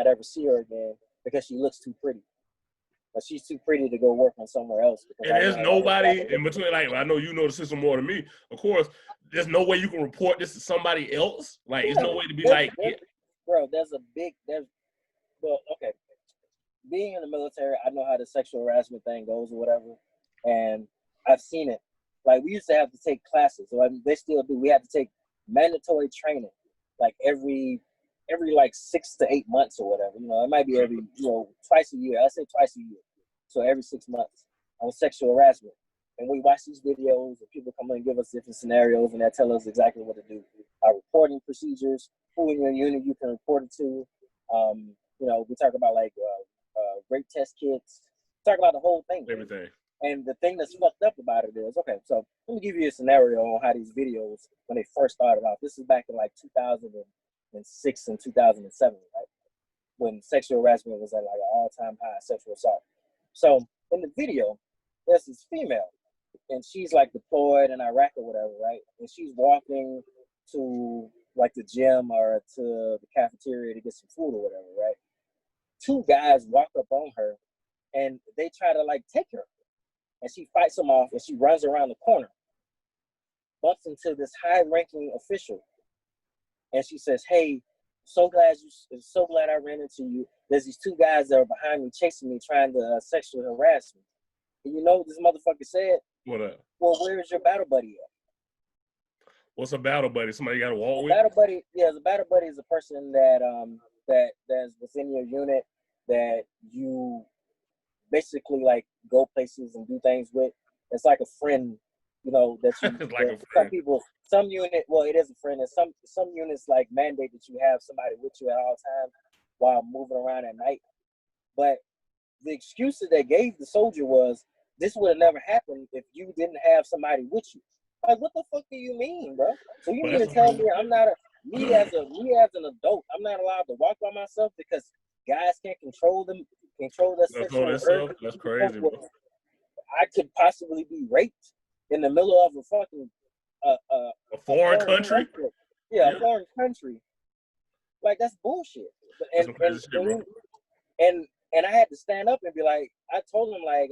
ever see her again because she looks too pretty. But she's too pretty to go work on somewhere else. And there's nobody in between. Like, I know you know the system more than me. Of course, there's no way you can report this to somebody else. Like, there's no way to be like, bro. Well, okay. Being in the military, I know how the sexual harassment thing goes or whatever, and I've seen it. Like, we used to have to take classes, so they still do. We have to take mandatory training, like every like 6 to 8 months or whatever. You know, it might be every twice a year. I say twice a year, so every 6 months on sexual harassment. And we watch these videos, and people come in and give us different scenarios, and they tell us exactly what to do. Our reporting procedures, who in your unit you can report it to. We talk about like rape test kits. Talk about the whole thing. Everything. And the thing that's fucked up about it is, okay, so let me give you a scenario on how these videos, when they first started off. This is back in like 2006 and 2007, right? When sexual harassment was at like an all-time high, sexual assault. So in the video, there's this female, and she's like deployed in Iraq or whatever, right? And she's walking to like the gym or to the cafeteria to get some food or whatever, right? 2 guys walk up on her, and they try to like take her. And she fights them off, and she runs around the corner, bumps into this high-ranking official, and she says, "Hey, so glad I ran into you. There's these 2 guys that are behind me, chasing me, trying to sexually harass me." And you know what this motherfucker said? What up? Well, where's your battle buddy at? What's a battle buddy? Somebody you got to walk with? Battle buddy, yeah, the battle buddy is a person that's within your unit that you basically like go places and do things with. It's like a friend, that you like a friend. It is a friend, and some units like mandate that you have somebody with you at all times while moving around at night. But the excuse that they gave the soldier was, this would have never happened if you didn't have somebody with you. Like, what the fuck do you mean, bro? So you mean to tell me me as an adult, I'm not allowed to walk by myself because guys can't control their sexual urge? That's crazy, bro. I could possibly be raped in the middle of a fucking a foreign country. Yeah, a foreign country. Like, that's bullshit. And I had to stand up and be like, I told him, like,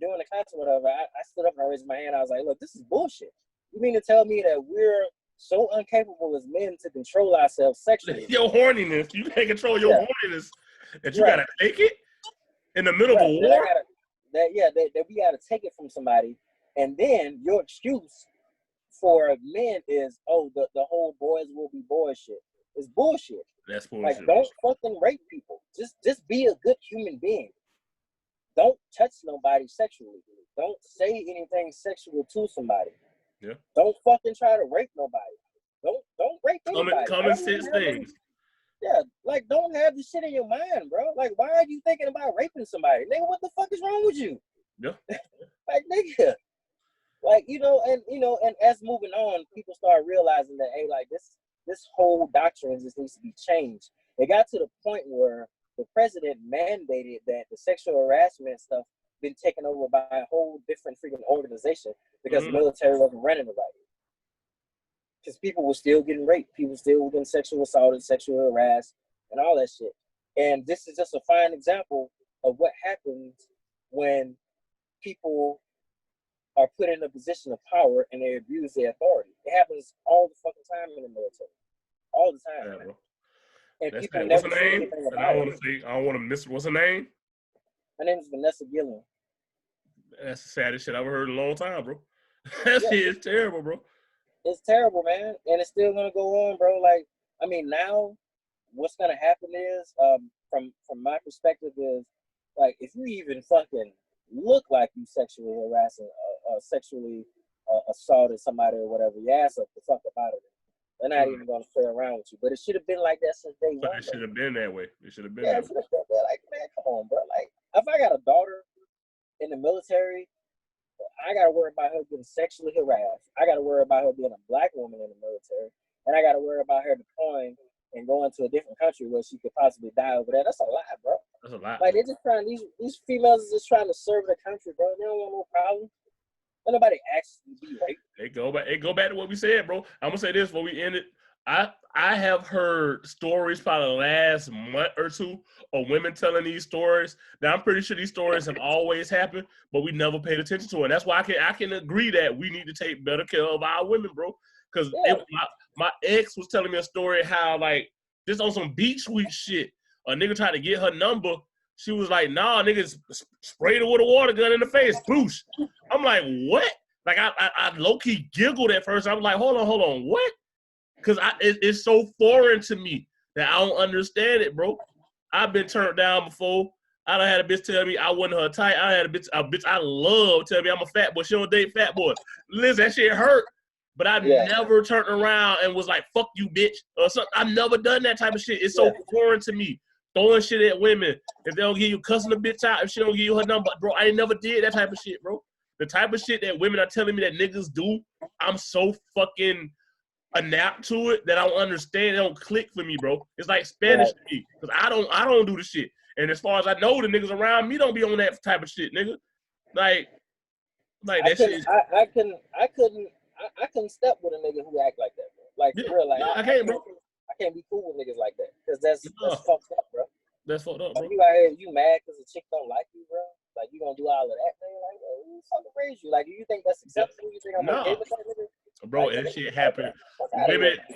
during the class or whatever, I stood up and I raised my hand. I was like, look, this is bullshit. You mean to tell me that we're so incapable as men to control ourselves sexually? Your horniness, you can't control your horniness, that you gotta take it in the middle of a war? That we gotta take it from somebody. And then your excuse for men is, oh, the whole boys will be boys shit. It's bullshit. That's bullshit. Like, don't fucking rape people. Just be a good human being. Don't touch nobody sexually. Don't say anything sexual to somebody. Yeah. Don't fucking try to rape nobody. Don't rape anybody. Common sense things. Yeah, like, don't have this shit in your mind, bro. Like, why are you thinking about raping somebody? Nigga, what the fuck is wrong with you? Yeah. Like, nigga. Like, and as moving on, people start realizing that, hey, like, this whole doctrine just needs to be changed. It got to the point where the president mandated that the sexual harassment stuff been taken over by a whole different freaking organization because the military wasn't running it right. Because people were still getting raped, people still were getting sexual assaulted, sexual harassed, and all that shit. And this is just a fine example of what happens when people are put in a position of power and they abuse their authority. It happens all the fucking time in the military. All the time. Yeah, bro. And that's people what's never her name? anything I don't want to miss. What's her name? Her name is Vanessa Guillen. That's the saddest shit I've ever heard in a long time, bro. That shit is terrible, bro. It's terrible, man. And it's still gonna go on, bro. Like, I mean, now what's gonna happen is, from my perspective is, like, if you even fucking look like you sexually harassing, sexually assaulted somebody or whatever, your ass up the fuck up out of it. They're not even gonna play around with you. But it should have been like that since day But one. it should have been that way. It should have been Yeah, that it way. should have been like, man, come on, bro. Like, if I got a daughter in the military, I gotta worry about her getting sexually harassed. I gotta worry about her being a black woman in the military, and I gotta worry about her deploying and going to a different country where she could possibly die over there. That's a lot, bro. That's a lot. Like, they're just trying. These females are just trying to serve the country, bro. They don't want no problem. Nobody actually be right. It go back to what we said, bro. I'm gonna say this before we end it. I have heard stories probably the last month or two of women telling these stories. Now I'm pretty sure these stories have always happened, but we never paid attention to it. And that's why I can agree that we need to take better care of our women, bro. Because my ex was telling me a story how, like, just on some beach week shit, a nigga tried to get her number. She was like, nah, niggas sprayed her with a water gun in the face. Boosh. I'm like, what? Like, I low-key giggled at first. I was like, hold on, what? Because it's so foreign to me that I don't understand it, bro. I've been turned down before. I done had a bitch tell me I wasn't her type. I had a bitch I love tell me I'm a fat boy. She don't date fat boys. Listen, that shit hurt. But I never turned around and was like, fuck you, bitch. Or something. I've never done that type of shit. It's so foreign to me. Throwing shit at women. If they don't give you, cussing a bitch out, if she don't give you her number. Bro, I ain't never did that type of shit, bro. The type of shit that women are telling me that niggas do, I'm so fucking adapt to it that I don't understand. It don't click for me, bro. It's like Spanish to me. Because I don't do the shit. And as far as I know, the niggas around me don't be on that type of shit, nigga. Like that shit. I couldn't step with a nigga who act like that, bro. Like, for real, like, I can't, bro. I can't be cool with niggas like that. Because that's fucked up, bro. That's fucked up, bro. Like, you out here, you mad because a chick don't like you, bro? Like, you gonna do all of that, man? Like, well, who fucking raised you? Like, do you think that's acceptable? You think I'm okay with that nigga? Bro, like, and this shit happened.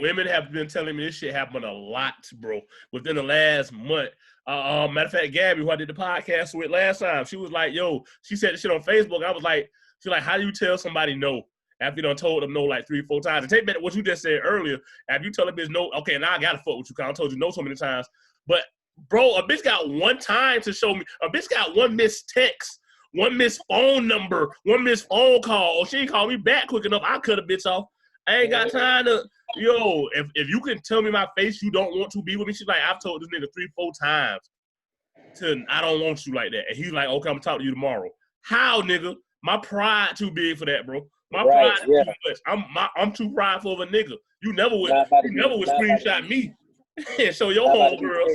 Women have been telling me this shit happened a lot, bro, within the last month. Matter of fact, Gabby, who I did the podcast with last time, she was like, yo, she said this shit on Facebook. I was like, she's like, how do you tell somebody no after you done told them no like 3-4 times? And take back what you just said earlier. After you tell a bitch no, okay, now I gotta fuck with you because I told you no so many times. But, bro, a bitch got one time to show me. A bitch got one missed text, one missed phone number, one missed phone call. Or she ain't called me back quick enough. I cut a bitch off. I ain't got time to, if you can tell me my face you don't want to be with me, she's like, I've told this nigga 3-4 times I don't want you like that. And he's like, okay, I'm talking to you tomorrow. How, nigga? My pride too big for that, bro. My pride too much. I'm too prideful of a nigga. You never would screenshot me and show your homegirls.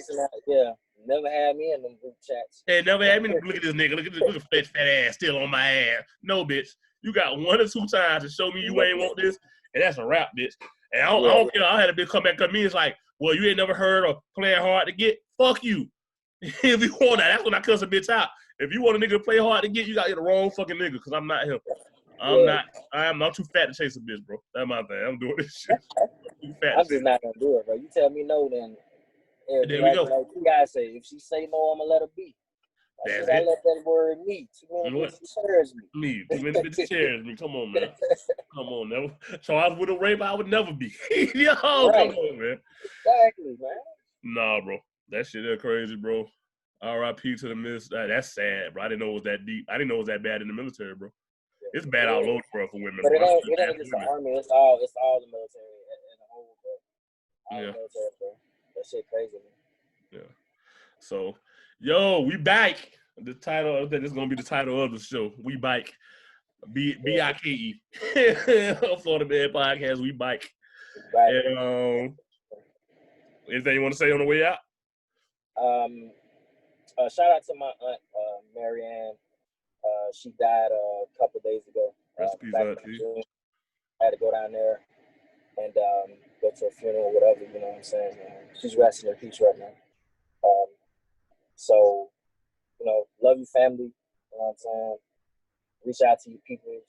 Yeah. Never had me in them group chats. And never had me look at this nigga. Look at Fletch fat ass still on my ass. No, bitch. You got 1 or 2 times to show me you ain't want this, and that's a wrap, bitch. And I don't care. I had a bitch come back to me. It's like, well, you ain't never heard of playing hard to get. Fuck you. If you want that, that's when I cuss a bitch out. If you want a nigga to play hard to get, you got to get the wrong fucking nigga, because I'm not him. I'm too fat to chase a bitch, bro. That's my thing. I'm doing this shit. I'm just not going to do it, bro. You tell me no, then. There we go. Like you guys say, if she say no, I'm going to let her be. I let that word me. Too many bitches shares me. Too many bitches shares me. Come on, man. Come on, never. So I was with a rape, I would never be. Yo, come on, man. Exactly, man. Nah, bro. That shit is crazy, bro. R.I.P. to the miss. That's sad, bro. I didn't know it was that deep. I didn't know it was that bad in the military, bro. It's bad all over, bro, for women. But bro. it ain't just the army. It's all the military in the whole, bro. All the military, bro. That shit crazy, man. Yeah. So, yo, we back. The title, I think this is gonna be the title of the show. We bike. B-I-K-E. Florida Man Podcast. We bike. And anything you want to say on the way out? Shout out to my aunt, Marianne. She died a couple days ago. I had to go down there and go to a funeral or whatever, you know what I'm saying? She's resting in peace right now. So, love your family, you know what I'm saying? Reach out to your people.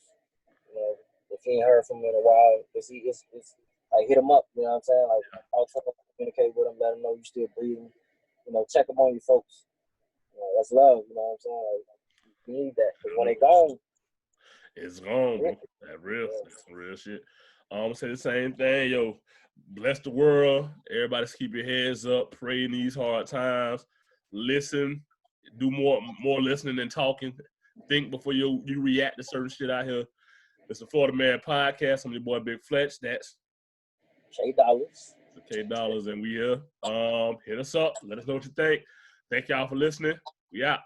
If you ain't heard from them in a while, it's like hit them up, you know what I'm saying? Like, I'll try to communicate with them, let them know you still breathing. Check them on your folks. That's love, you know what I'm saying? Like, you need that, because when they gone, it's gone, bro. That's some real shit. I'm gonna say the same thing, yo. Bless the world. Everybody keep your heads up. Pray in these hard times. Listen. Do more listening than talking. Think before you react to certain shit out here. It's the Florida Man Podcast. I'm your boy Big Fletch. That's Dollazz. Dollazz, and we here. Hit us up. Let us know what you think. Thank y'all for listening. We out.